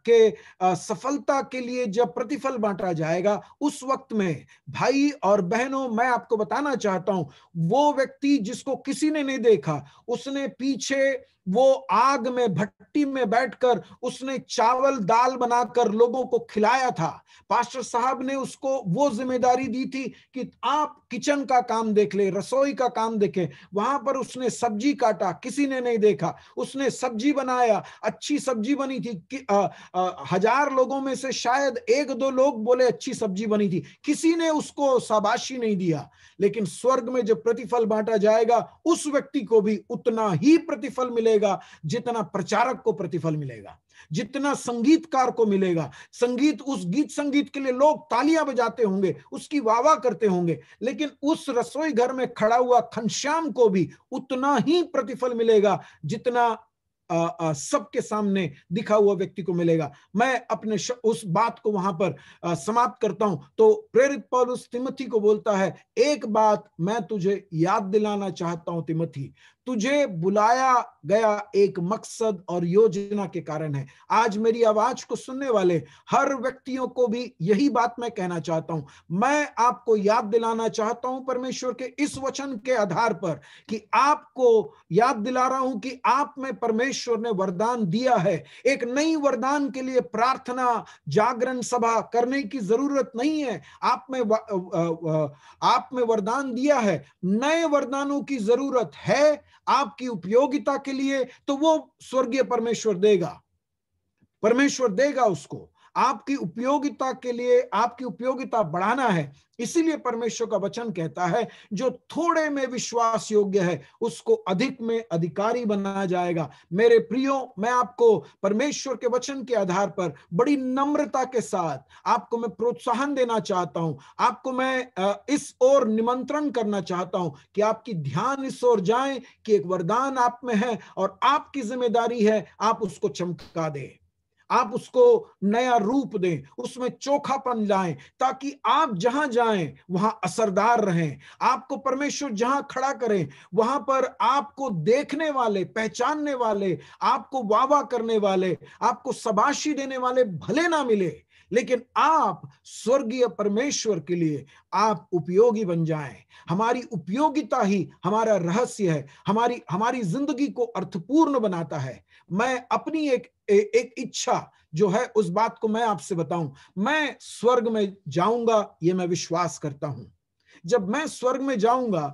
के सफलता के लिए जब प्रतिफल बांटा जाएगा, उस वक्त में भाई और बहनों, मैं आपको बताना चाहता हूं, वो व्यक्ति जिसको किसी ने नहीं देखा, उसने पीछे वो आग में भट्टी में बैठकर उसने चावल दाल बनाकर लोगों को खिलाया था। पास्टर साहब ने उसको वो जिम्मेदारी दी थी कि आप किचन का काम देख ले, रसोई का काम देखे। वहां पर उसने सब्जी काटा, किसी ने नहीं देखा, उसने सब्जी बनाया, अच्छी सब्जी बनी थी कि 1000 लोगों में से शायद 1-2 लोग बोले अच्छी सब्जी बनी थी, किसी ने उसको शाबाशी नहीं दिया। लेकिन स्वर्ग में जब प्रतिफल बांटा जाएगा, उस व्यक्ति को भी उतना ही प्रतिफल मिलेगा जितना प्रचारक को प्रतिफल मिलेगा, जितना संगीतकार को मिलेगा। संगीत, उस गीत संगीत के लिए लोग तालियां बजाते होंगे, उसकी वाह करते होंगे, लेकिन उस रसोई घर में खड़ा हुआ घनश्याम को भी उतना ही प्रतिफल मिलेगा जितना सबके सामने दिखा हुआ व्यक्ति को मिलेगा। मैं अपने उस बात को वहां पर समाप्त करता हूं। तो प्रेरित पौलुस तिमोथी को बोलता है, एक बात मैं तुझे याद दिलाना चाहता हूं तिमोथी, तुझे बुलाया गया एक मकसद और योजना के कारण है। आज मेरी आवाज को सुनने वाले हर व्यक्तियों को भी यही बात मैं कहना चाहता हूं। मैं आपको याद दिलाना चाहता हूं परमेश्वर के इस वचन के आधार पर, कि आपको याद दिला रहा हूं कि आप में परमेश्वर ने वरदान दिया है। एक नई वरदान के लिए प्रार्थना, जागरण सभा करने की जरूरत नहीं है। आप में वरदान दिया है, नए वरदानों की जरूरत है आपकी उपयोगिता के लिए, तो वो स्वर्गीय परमेश्वर देगा, परमेश्वर देगा उसको। आपकी उपयोगिता के लिए, आपकी उपयोगिता बढ़ाना है। इसीलिए परमेश्वर का वचन कहता है, जो थोड़े में विश्वास योग्य है उसको अधिक में अधिकारी बनाया जाएगा। मेरे प्रियो, मैं आपको परमेश्वर के वचन के आधार पर बड़ी नम्रता के साथ आपको मैं प्रोत्साहन देना चाहता हूं, आपको मैं इस ओर निमंत्रण करना चाहता हूं कि आपकी ध्यान इस ओर जाए कि एक वरदान आप में है और आपकी जिम्मेदारी है आप उसको चमका दें, आप उसको नया रूप दें, उसमें चोखापन लाएं, ताकि आप जहां जाएं वहां असरदार रहें। आपको परमेश्वर जहां खड़ा करें वहां पर आपको देखने वाले, पहचानने वाले, आपको वाह करने वाले, आपको शाबाशी देने वाले भले ना मिले, लेकिन आप स्वर्गीय परमेश्वर के लिए आप उपयोगी बन जाएं। हमारी उपयोगिता ही हमारा रहस्य है, हमारी जिंदगी को अर्थपूर्ण बनाता है। मैं अपनी एक इच्छा जो है उस बात को मैं आपसे बताऊं, मैं स्वर्ग में जाऊंगा, ये मैं विश्वास करता हूं। जब मैं स्वर्ग में जाऊंगा,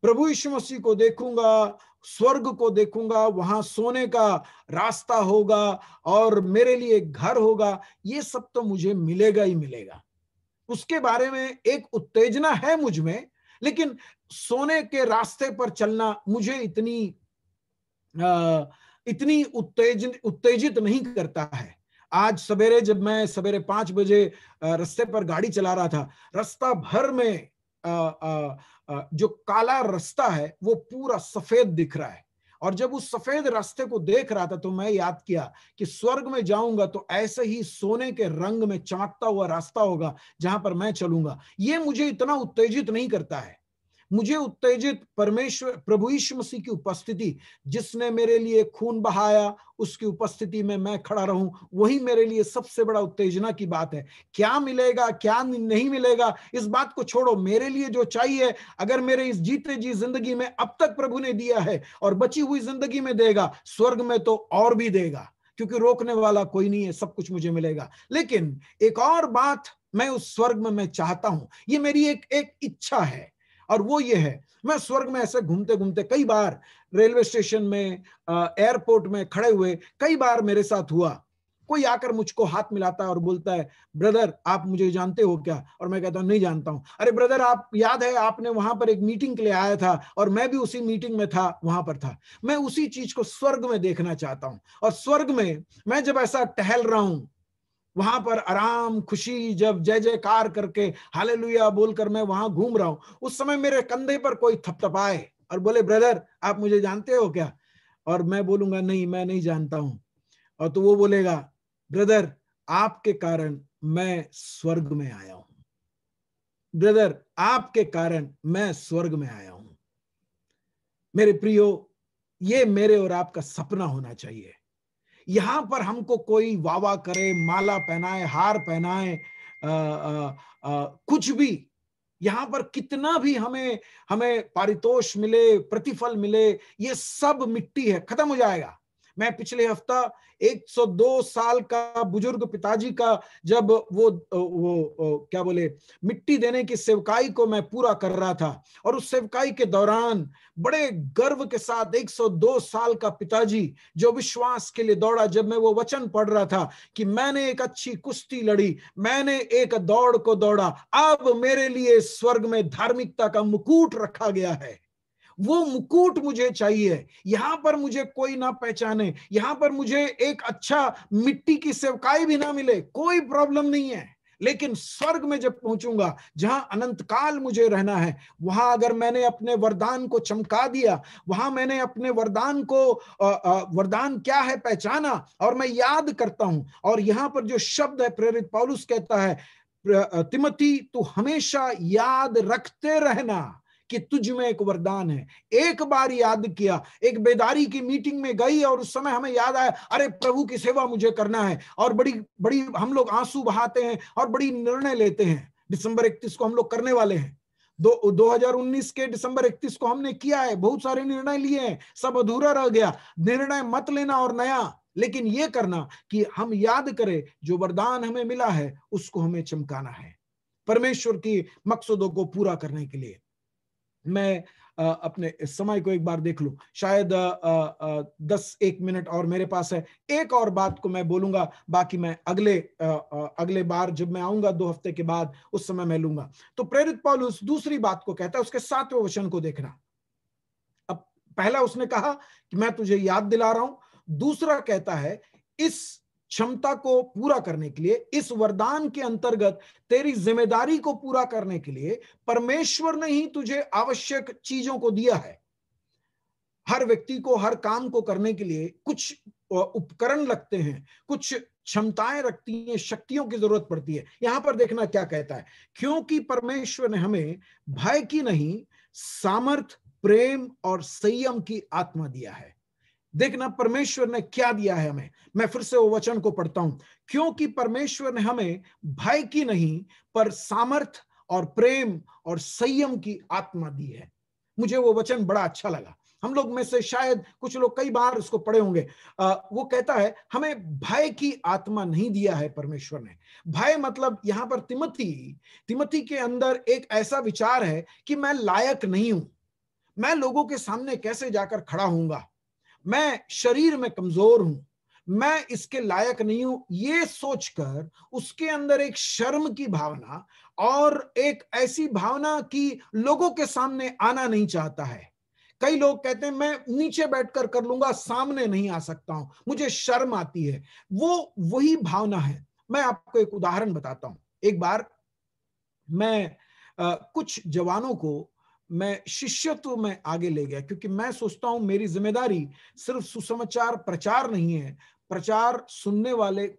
प्रभु यीशु मसीह को देखूंगा, स्वर्ग को देखूंगा, वहां सोने का रास्ता होगा और मेरे लिए घर होगा, ये सब तो मुझे मिलेगा ही मिलेगा। उसके बारे में एक उत्तेजना है मुझ में, लेकिन सोने के रास्ते पर चलना मुझे इतनी उत्तेजित नहीं करता है। आज सवेरे जब मैं सवेरे 5 बजे रास्ते पर गाड़ी चला रहा था, रास्ता भर में जो काला रास्ता है वो पूरा सफेद दिख रहा है, और जब उस सफेद रास्ते को देख रहा था तो मैं याद किया कि स्वर्ग में जाऊंगा तो ऐसे ही सोने के रंग में चमकता हुआ रास्ता होगा जहां पर मैं चलूंगा। ये मुझे इतना उत्तेजित नहीं करता है। मुझे उत्तेजित परमेश्वर प्रभु यीशु मसीह की उपस्थिति, जिसने मेरे लिए खून बहाया, उसकी उपस्थिति में मैं खड़ा रहूं, वही मेरे लिए सबसे बड़ा उत्तेजना की बात है। क्या मिलेगा क्या नहीं मिलेगा इस बात को छोड़ो, मेरे लिए जो चाहिए, अगर मेरे इस जीते जी जिंदगी में अब तक प्रभु ने दिया है और बची हुई जिंदगी में देगा, स्वर्ग में तो और भी देगा, क्योंकि रोकने वाला कोई नहीं है, सब कुछ मुझे मिलेगा। लेकिन एक और बात मैं उस स्वर्ग में मैं चाहता हूं, ये मेरी एक इच्छा है, और वो ये है, मैं स्वर्ग में ऐसे घूमते घूमते कई बार रेलवे स्टेशन में, एयरपोर्ट में खड़े हुए कई बार मेरे साथ हुआ, कोई आकर मुझको हाथ मिलाता है और बोलता है, ब्रदर आप मुझे जानते हो क्या? और मैं कहता हूं नहीं जानता हूं। अरे ब्रदर, आप याद है आपने वहां पर एक मीटिंग के लिए आया था और मैं भी उसी मीटिंग में था, वहां पर था। मैं उसी चीज को स्वर्ग में देखना चाहता हूं। और स्वर्ग में मैं जब ऐसा टहल रहा हूं, वहां पर आराम खुशी, जब जय जयकार करके हालेलुया बोलकर मैं वहां घूम रहा हूं, उस समय मेरे कंधे पर कोई थपथपाए और बोले, ब्रदर आप मुझे जानते हो क्या? और मैं बोलूंगा नहीं, मैं नहीं जानता हूं। और तो वो बोलेगा, ब्रदर आपके कारण मैं स्वर्ग में आया हूं, ब्रदर आपके कारण मैं स्वर्ग में आया हूं। मेरे प्रियो, ये मेरे और आपका सपना होना चाहिए। यहां पर हमको कोई वावा करे, माला पहनाए, हार पहनाए, कुछ भी, यहां पर कितना भी हमें हमें पारितोष मिले, प्रतिफल मिले, ये सब मिट्टी है, खत्म हो जाएगा। मैं पिछले हफ्ता 102 साल का बुजुर्ग पिताजी का जब वो क्या बोले, मिट्टी देने की सेवकाई को मैं पूरा कर रहा था, और उस सेवकाई के दौरान बड़े गर्व के साथ 102 साल का पिताजी जो विश्वास के लिए दौड़ा, जब मैं वो वचन पढ़ रहा था कि मैंने एक अच्छी कुश्ती लड़ी, मैंने एक दौड़ को दौड़ा, अब मेरे लिए स्वर्ग में धार्मिकता का मुकुट रखा गया है। वो मुकुट मुझे चाहिए। यहां पर मुझे कोई ना पहचाने, यहां पर मुझे एक अच्छा मिट्टी की सेवकाई भी ना मिले, कोई प्रॉब्लम नहीं है। लेकिन स्वर्ग में जब पहुंचूंगा, जहां अनंत काल मुझे रहना है, वहां अगर मैंने अपने वरदान को चमका दिया, वहां मैंने अपने वरदान को वरदान क्या है पहचाना, और मैं याद करता हूं। और यहां पर जो शब्द है, प्रेरित पौलुस कहता है, तिमोथी तू हमेशा याद रखते रहना कि तुझ में एक वरदान है। एक बार याद किया, एक बेदारी की मीटिंग में गई और उस समय हमें याद आया, अरे प्रभु की सेवा मुझे करना है, और बड़ी बड़ी हम लोग आंसू बहाते हैं और बड़ी निर्णय लेते हैं। दिसंबर 31 को हम लोग करने वाले हैं, 2019 के दिसंबर 31 को हमने किया है, बहुत सारे निर्णय लिए हैं, सब अधूरा रह गया। निर्णय मत लेना और नया, लेकिन ये करना कि हम याद करें जो वरदान हमें मिला है उसको हमें चमकाना है परमेश्वर की मकसदों को पूरा करने के लिए। मैं अपने समय को एक बार देख लूं, शायद 10-1 मिनट और मेरे पास है। एक और बात को मैं बोलूंगा, बाकी मैं अगले बार जब मैं आऊंगा 2 हफ्ते के बाद, उस समय मैं लूंगा। तो प्रेरित पौलुस दूसरी बात को कहता है, उसके 7वें वचन को देखना। अब पहला उसने कहा कि मैं तुझे याद दिला रहा हूं, दूसरा कहता है इस क्षमता को पूरा करने के लिए, इस वरदान के अंतर्गत तेरी जिम्मेदारी को पूरा करने के लिए परमेश्वर ने ही तुझे आवश्यक चीजों को दिया है। हर व्यक्ति को हर काम को करने के लिए कुछ उपकरण लगते हैं, कुछ क्षमताएं रखती हैं, शक्तियों की जरूरत पड़ती है। यहां पर देखना क्या कहता है, क्योंकि परमेश्वर ने हमें भय की नहीं, सामर्थ, प्रेम और संयम की आत्मा दिया है। देखना परमेश्वर ने क्या दिया है हमें। मैं फिर से वो वचन को पढ़ता हूं, क्योंकि परमेश्वर ने हमें भय की नहीं पर सामर्थ और प्रेम और संयम की आत्मा दी है। मुझे वो वचन बड़ा अच्छा लगा। हम लोग में से शायद कुछ लोग कई बार उसको पढ़े होंगे। वो कहता है हमें भय की आत्मा नहीं दिया है परमेश्वर ने। भय मतलब यहां पर तिमोथी के अंदर एक ऐसा विचार है कि मैं लायक नहीं हूं, मैं लोगों के सामने कैसे जाकर खड़ा होऊंगा, मैं शरीर में कमजोर हूं, मैं इसके लायक नहीं हूं। ये सोचकर उसके अंदर एक शर्म की भावना और एक ऐसी भावना कि लोगों के सामने आना नहीं चाहता है। कई लोग कहते हैं मैं नीचे बैठकर कर लूंगा, सामने नहीं आ सकता हूं, मुझे शर्म आती है। वो वही भावना है। मैं आपको एक उदाहरण बताता हूं। एक बार मैं कुछ जवानों को मैं शिष्यत्व में आगे ले गया, क्योंकि मैं सोचता हूं मेरी जिम्मेदारी सिर्फ सुसमाचार प्रचार नहीं है, प्रचार सुनने वाले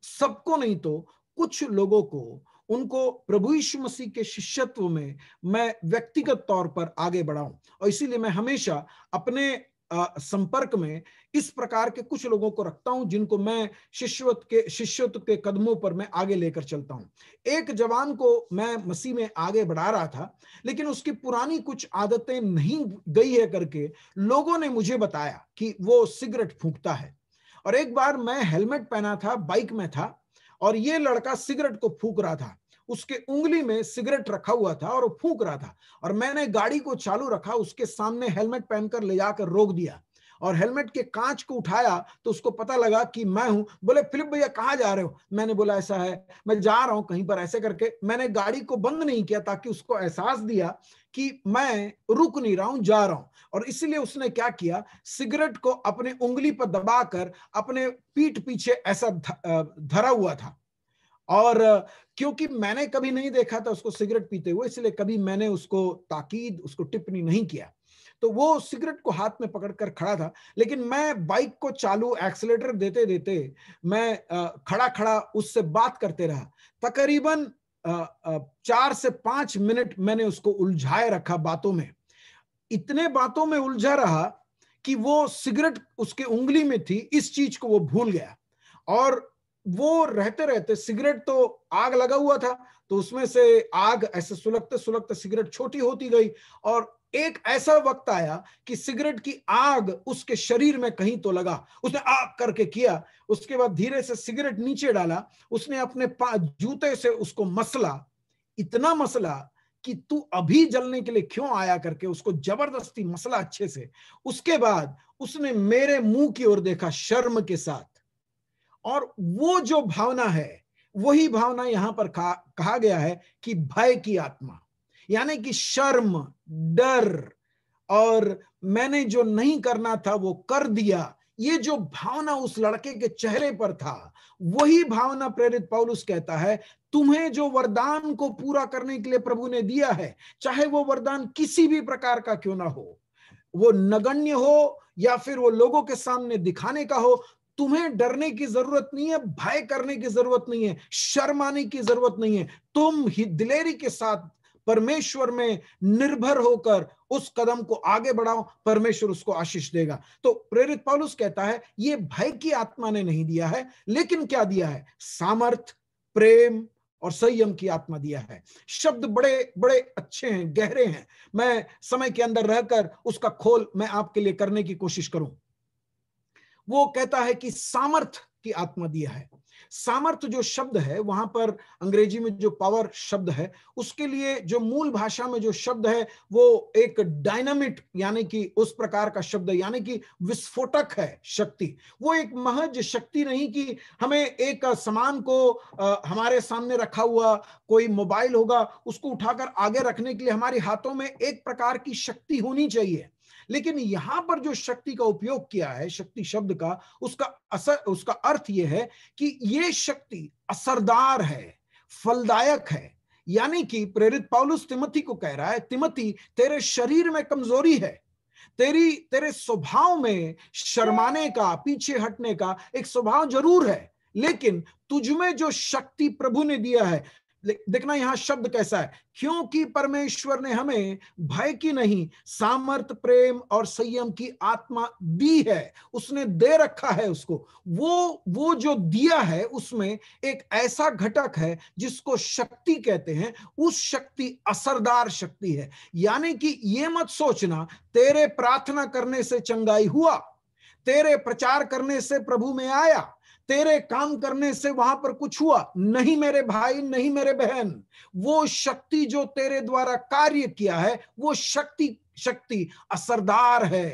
सबको नहीं तो कुछ लोगों को, उनको प्रभु यीशु मसीह के शिष्यत्व में मैं व्यक्तिगत तौर पर आगे बढ़ाऊं। और इसीलिए मैं हमेशा अपने संपर्क में इस प्रकार के कुछ लोगों को रखता हूं जिनको मैं शिष्यत्व के कदमों पर मैं आगे लेकर चलता हूं। एक जवान को मैं मसीह में आगे बढ़ा रहा था, लेकिन उसकी पुरानी कुछ आदतें नहीं गई है करके लोगों ने मुझे बताया कि वो सिगरेट फूंकता है। और एक बार मैं हेलमेट पहना था, बाइक में था, और ये लड़का सिगरेट को फूंक रहा था। उसके उंगली में सिगरेट रखा हुआ था और वो फूंक रहा था, और मैंने गाड़ी को चालू रखा, उसके सामने हेलमेट पहनकर ले जाकर रोक दिया और हेलमेट के कांच को उठाया तो उसको पता लगा कि मैं हूं। बोले फिलिप भैया कहाँ जा रहे हो? मैंने बोला ऐसा है, मैं जा रहा हूं कहीं पर। ऐसे करके मैंने गाड़ी को बंद नहीं किया ताकि उसको एहसास दिया कि मैं रुक नहीं रहा हूं, जा रहा हूं। और इसलिए उसने क्या किया, सिगरेट को अपने उंगली पर दबाकर अपने पीठ पीछे ऐसा धरा हुआ था। और क्योंकि मैंने कभी नहीं देखा था उसको सिगरेट पीते हुए, इसलिए कभी मैंने उसको ताकीद, उसको टिप्पणी नहीं किया। तो वो सिगरेट को हाथ में पकड़कर खड़ा था, लेकिन मैं बाइक को चालू, एक्सीलेटर देते देते मैं खड़ा खड़ा उससे बात करते रहा। तकरीबन 4 से 5 मिनट मैंने उसको उलझाए रखा बातों में। इतने बातों में उलझा रहा कि वो सिगरेट उसके उंगली में थी, इस चीज को वो भूल गया। और वो रहते रहते, सिगरेट तो आग लगा हुआ था, तो उसमें से आग ऐसे सुलगते सुलगते सिगरेट छोटी होती गई, और एक ऐसा वक्त आया कि सिगरेट की आग उसके शरीर में कहीं तो लगा। उसने आग करके किया, उसके बाद धीरे से सिगरेट नीचे डाला, उसने अपने जूते से उसको मसला, इतना मसला कि तू अभी जलने के लिए क्यों आया करके उसको जबरदस्ती मसला अच्छे से। उसके बाद उसने मेरे मुंह की ओर देखा शर्म के साथ, और वो जो भावना है वही भावना यहां पर कहा गया है कि भय की आत्मा, यानी कि शर्म, डर, और मैंने जो नहीं करना था वो कर दिया, ये जो भावना उस लड़के के चेहरे पर था, वही भावना प्रेरित पौलुस कहता है, तुम्हें जो वरदान को पूरा करने के लिए प्रभु ने दिया है, चाहे वो वरदान किसी भी प्रकार का क्यों ना हो, वो नगण्य हो या फिर वो लोगों के सामने दिखाने का हो, तुम्हें डरने की जरूरत नहीं है, भय करने की जरूरत नहीं है, शर्माने की जरूरत नहीं है। तुम ही दिलेरी के साथ परमेश्वर में निर्भर होकर उस कदम को आगे बढ़ाओ, परमेश्वर उसको आशीष देगा। तो प्रेरित पौलुस कहता है ये भय की आत्मा ने नहीं दिया है, लेकिन क्या दिया है? सामर्थ, प्रेम और संयम की आत्मा दिया है। शब्द बड़े बड़े अच्छे हैं, गहरे हैं। मैं समय के अंदर रहकर उसका खोल मैं आपके लिए करने की कोशिश करूं। वो कहता है कि सामर्थ की आत्मा दिया है। सामर्थ जो शब्द है, वहां पर अंग्रेजी में जो पावर शब्द है, उसके लिए जो मूल भाषा में जो शब्द है वो एक डायनामिट यानी कि उस प्रकार का शब्द है, यानी कि विस्फोटक है शक्ति। वो एक महज शक्ति नहीं कि हमें एक सामान को हमारे सामने रखा हुआ कोई मोबाइल होगा, उसको उठाकर आगे रखने के लिए हमारे हाथों में एक प्रकार की शक्ति होनी चाहिए। लेकिन यहां पर जो शक्ति का उपयोग किया है, शक्ति शब्द का, उसका अर्थ यह है कि यह शक्ति असरदार है, फलदायक है। यानी कि प्रेरित पौलुस तिमोथी को कह रहा है, तिमोथी तेरे शरीर में कमजोरी है, तेरे स्वभाव में शर्माने का, पीछे हटने का एक स्वभाव जरूर है, लेकिन तुझमें जो शक्ति प्रभु ने दिया है, देखना यहां शब्द कैसा है, क्योंकि परमेश्वर ने हमें भय की नहीं, सामर्थ, प्रेम और संयम की आत्मा दी है। उसने दे रखा है उसको। वो जो दिया है उसमें एक ऐसा घटक है जिसको शक्ति कहते हैं। उस शक्ति असरदार शक्ति है। यानी कि ये मत सोचना तेरे प्रार्थना करने से चंगाई हुआ, तेरे प्रचार करने से प्रभु में आया, तेरे काम करने से वहां पर कुछ हुआ। नहीं मेरे भाई, नहीं मेरे बहन, वो शक्ति जो तेरे द्वारा कार्य किया है वो शक्ति असरदार है।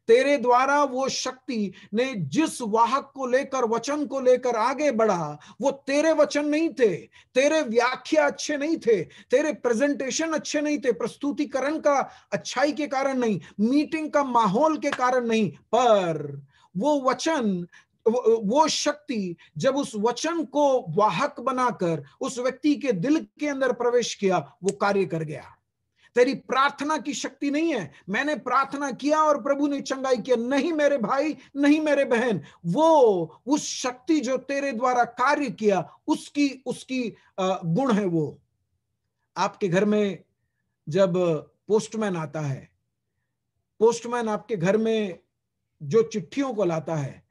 तेरे द्वारा वो शक्ति ने जिस वाहक को लेकर, वचन को लेकर आगे बढ़ा, वो तेरे वचन नहीं थे, तेरे व्याख्या अच्छे नहीं थे, तेरे प्रेजेंटेशन अच्छे नहीं थे, प्रस्तुतिकरण का अच्छाई के कारण नहीं, मीटिंग का माहौल के कारण नहीं, पर वो वचन, वो शक्ति जब उस वचन को वाहक बनाकर उस व्यक्ति के दिल के अंदर प्रवेश किया, वो कार्य कर गया। तेरी प्रार्थना की शक्ति नहीं है, मैंने प्रार्थना किया और प्रभु ने चंगाई किया, नहीं मेरे भाई, नहीं मेरे बहन, वो उस शक्ति जो तेरे द्वारा कार्य किया उसकी गुण है। वो आपके घर में जब पोस्टमैन आता है, पोस्टमैन आपके घर में जो चिट्ठियों को लाता है,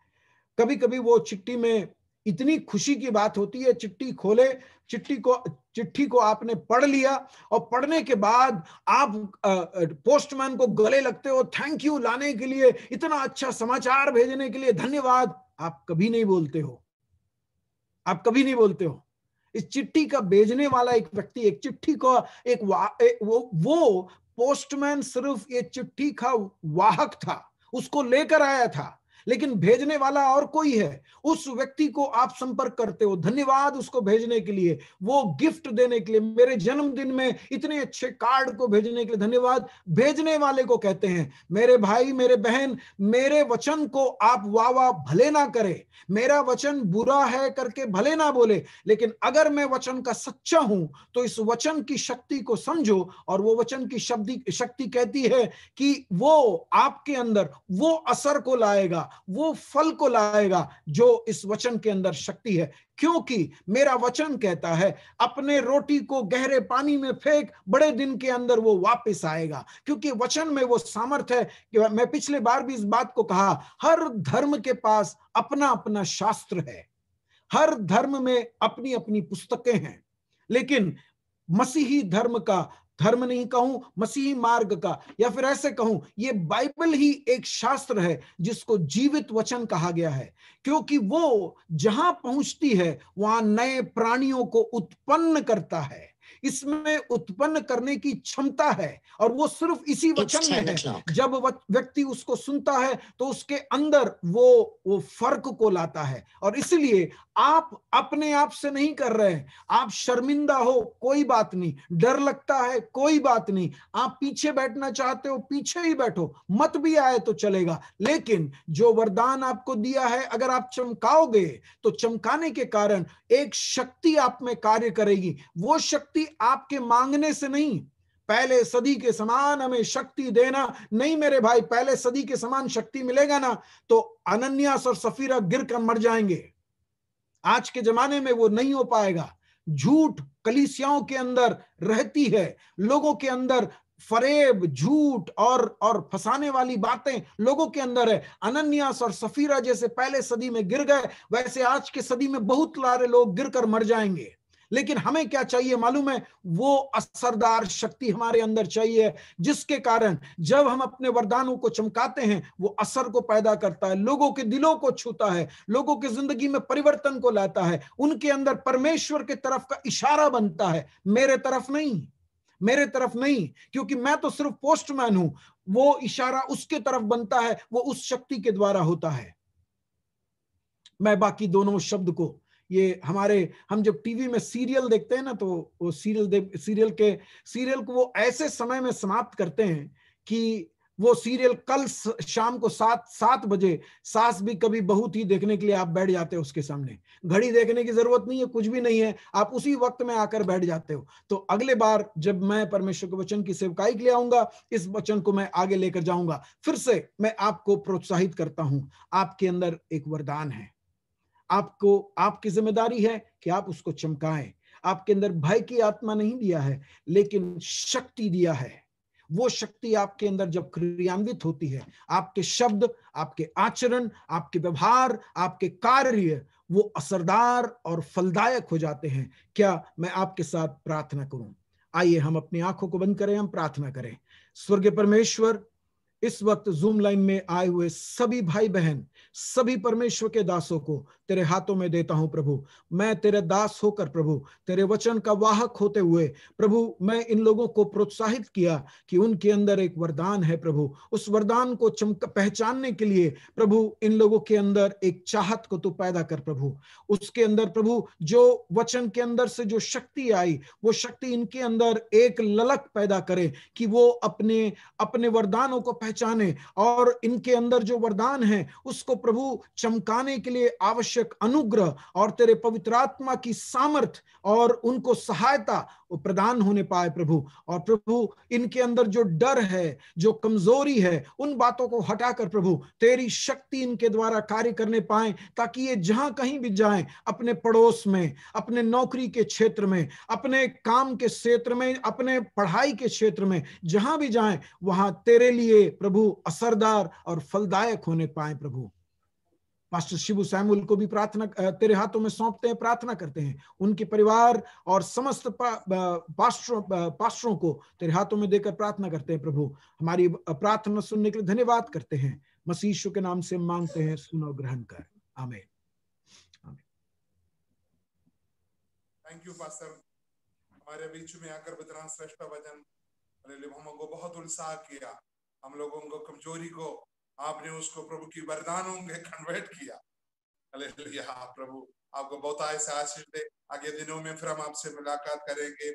कभी कभी वो चिट्ठी में इतनी खुशी की बात होती है, चिट्ठी खोले, चिट्ठी को आपने पढ़ लिया और पढ़ने के बाद आप पोस्टमैन को गले लगते हो, थैंक यू लाने के लिए, इतना अच्छा समाचार भेजने के लिए धन्यवाद। आप कभी नहीं बोलते हो, आप कभी नहीं बोलते हो। इस चिट्ठी का भेजने वाला एक व्यक्ति, एक चिट्ठी को वो पोस्टमैन सिर्फ ये चिट्ठी का वाहक था, उसको लेकर आया था, लेकिन भेजने वाला और कोई है। उस व्यक्ति को आप संपर्क करते हो, धन्यवाद उसको भेजने के लिए, वो गिफ्ट देने के लिए, मेरे जन्मदिन में इतने अच्छे कार्ड को भेजने के लिए धन्यवाद। भेजने वाले को कहते हैं। मेरे भाई, मेरे बहन, मेरे वचन को आप वाह वाह भले ना करे, मेरा वचन बुरा है करके भले ना बोले, लेकिन अगर मैं वचन का सच्चा हूं तो इस वचन की शक्ति को समझो। और वो वचन की शक्ति कहती है कि वो आपके अंदर वो असर को लाएगा, वो फल को लाएगा जो इस वचन के अंदर शक्ति है। क्योंकि मेरा वचन कहता है, अपने रोटी को गहरे पानी में फेंक, बड़े दिन के अंदर वो वापस आएगा। क्योंकि वचन में वो सामर्थ है कि मैं पिछले बार भी इस बात को कहा, हर धर्म के पास अपना अपना शास्त्र है, हर धर्म में अपनी अपनी पुस्तकें हैं, लेकिन मसीही धर्म का, धर्म नहीं कहूं, मसीही मार्ग का, या फिर ऐसे कहूं, ये बाइबल ही एक शास्त्र है जिसको जीवित वचन कहा गया है। क्योंकि वो जहां पहुंचती है वहां नए प्राणियों को उत्पन्न करता है, इसमें उत्पन्न करने की क्षमता है, और वो सिर्फ इसी वचन में है। जब व्यक्ति उसको सुनता है तो उसके अंदर वो फर्क को लाता है। और इसलिए आप अपने आप से नहीं कर रहे हैं। आप शर्मिंदा हो, कोई बात नहीं, डर लगता है, कोई बात नहीं, आप पीछे बैठना चाहते हो, पीछे ही बैठो, मत भी आए तो चलेगा, लेकिन जो वरदान आपको दिया है अगर आप चमकाओगे तो चमकाने के कारण एक शक्ति आप में कार्य करेगी। वो शक्ति आपके मांगने से नहीं, पहले सदी के समान हमें शक्ति देना नहीं मेरे भाई, पहले सदी के समान शक्ति मिलेगा ना तो अनन्यास और सफीरा गिर कर मर जाएंगे। आज के जमाने में वो नहीं हो पाएगा। झूठ कलीसियाओं के अंदर रहती है, लोगों के अंदर फरेब, झूठ और फंसाने वाली बातें लोगों के अंदर है। अनन्यास और सफीरा जैसे पहले सदी में गिर गए, वैसे आज के सदी में बहुत सारे लोग गिरकर मर जाएंगे। लेकिन हमें क्या चाहिए मालूम है? वो असरदार शक्ति हमारे अंदर चाहिए, जिसके कारण जब हम अपने वरदानों को चमकाते हैं वो असर को पैदा करता है, लोगों के दिलों को छूता है, लोगों की जिंदगी में परिवर्तन को लाता है, उनके अंदर परमेश्वर के तरफ का इशारा बनता है, मेरे तरफ नहीं, मेरे तरफ नहीं, क्योंकि मैं तो सिर्फ पोस्टमैन हूं। वो इशारा उसके तरफ बनता है, वो उस शक्ति के द्वारा होता है। मैं बाकी दोनों शब्द को, ये हम जब टीवी में सीरियल देखते हैं ना, तो वो सीरियल को वो ऐसे समय में समाप्त करते हैं कि वो सीरियल कल शाम को 7 बजे सास भी कभी बहू थी देखने के लिए आप बैठ जाते हो उसके सामने। घड़ी देखने की जरूरत नहीं है, कुछ भी नहीं है, आप उसी वक्त में आकर बैठ जाते हो। तो अगले बार जब मैं परमेश्वर के वचन की सेवकाई के लिए आऊंगा, इस वचन को मैं आगे लेकर जाऊंगा। फिर से मैं आपको प्रोत्साहित करता हूं, आपके अंदर एक वरदान है, आपकी जिम्मेदारी है कि आप उसको चमकाएं। आपके अंदर भय की आत्मा नहीं दिया है, लेकिन शक्ति दिया है। वो शक्ति आपके अंदर जब क्रियान्वित होती है, आपके शब्द, आपके आचरण, आपके व्यवहार, आपके कार्य वो असरदार और फलदायक हो जाते हैं। क्या मैं आपके साथ प्रार्थना करूं? आइए हम अपनी आंखों को बंद करें, हम प्रार्थना करें। स्वर्गीय परमेश्वर, इस वक्त जूम लाइन में आए हुए सभी भाई बहन, सभी परमेश्वर के दासों को तेरे हाथों में देता हूं प्रभु। मैं तेरे दास होकर प्रभु, तेरे वचन का वाहक होते हुए प्रभु, मैं इन लोगों को प्रोत्साहित किया कि उनके अंदर एक वरदान है प्रभु। उस वरदान को पहचानने के लिए प्रभु इन लोगों के अंदर एक चाहत को तू पैदा कर प्रभु। उसके अंदर प्रभु जो वचन के अंदर से जो शक्ति आई, वो शक्ति इनके अंदर एक ललक पैदा करे कि वो अपने वरदानों को पहचाने, और इनके अंदर जो वरदान है उसको प्रभु चमकाने के लिए आवश्यक अनुग्रह और तेरे पवित्र आत्मा की सामर्थ और उनको सहायता प्रदान होने पाए प्रभु। और प्रभु इनके अंदर जो डर है, जो कमजोरी है, उन बातों को हटाकर प्रभु तेरी शक्ति इनके द्वारा कार्य करने पाए, ताकि ये जहां कहीं भी जाएं, अपने पड़ोस में, अपने नौकरी के क्षेत्र में, अपने काम के क्षेत्र में, अपने पढ़ाई के क्षेत्र में, जहां भी जाएं वहां तेरे लिए प्रभु असरदार और फलदायक होने पाए प्रभु। पास्टर शिबू सैमुअल को भी प्रार्थना तेरे हाथों में सौंपते हैं, प्रार्थना करते हैं, उनके परिवार और समस्त पास्टरों को तेरे हाथों में देकर प्रार्थना करते हैं प्रभु। हमारी प्रार्थना सुनने के लिए धन्यवाद करते हैं, मसीह यीशु के नाम से मांगते हैं, सुनो ग्रहण कर, आमीन। थैंक यू पास्टर, हमारे बीच में आकर इतना श्रेष्ठ वचन हमको बहुत उत्साह किया, हम लोगों को कमजोरी को आपने उसको प्रभु की वरदानों में कन्वर्ट किया। हालेलुया, प्रभु आपको बहुत ऐसे आशीष दे। आगे दिनों में फिर हम आपसे मुलाकात करेंगे।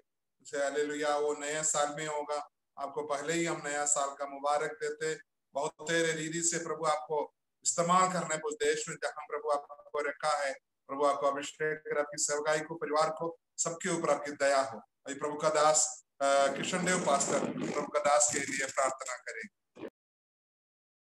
हालेलुया, वो नया साल में होगा। आपको पहले ही हम नया साल का मुबारक देते। बहुत तेरे रीति से प्रभु आपको इस्तेमाल करने को देश में जहां प्रभु आपको रखा है, प्रभु आपको अभिषेक कर, आपकी सेवकाई को, परिवार को, सबके ऊपर आपकी दया हो। प्रभु का दास किशन देव पास्टर प्रभु का दास के लिए प्रार्थना करें।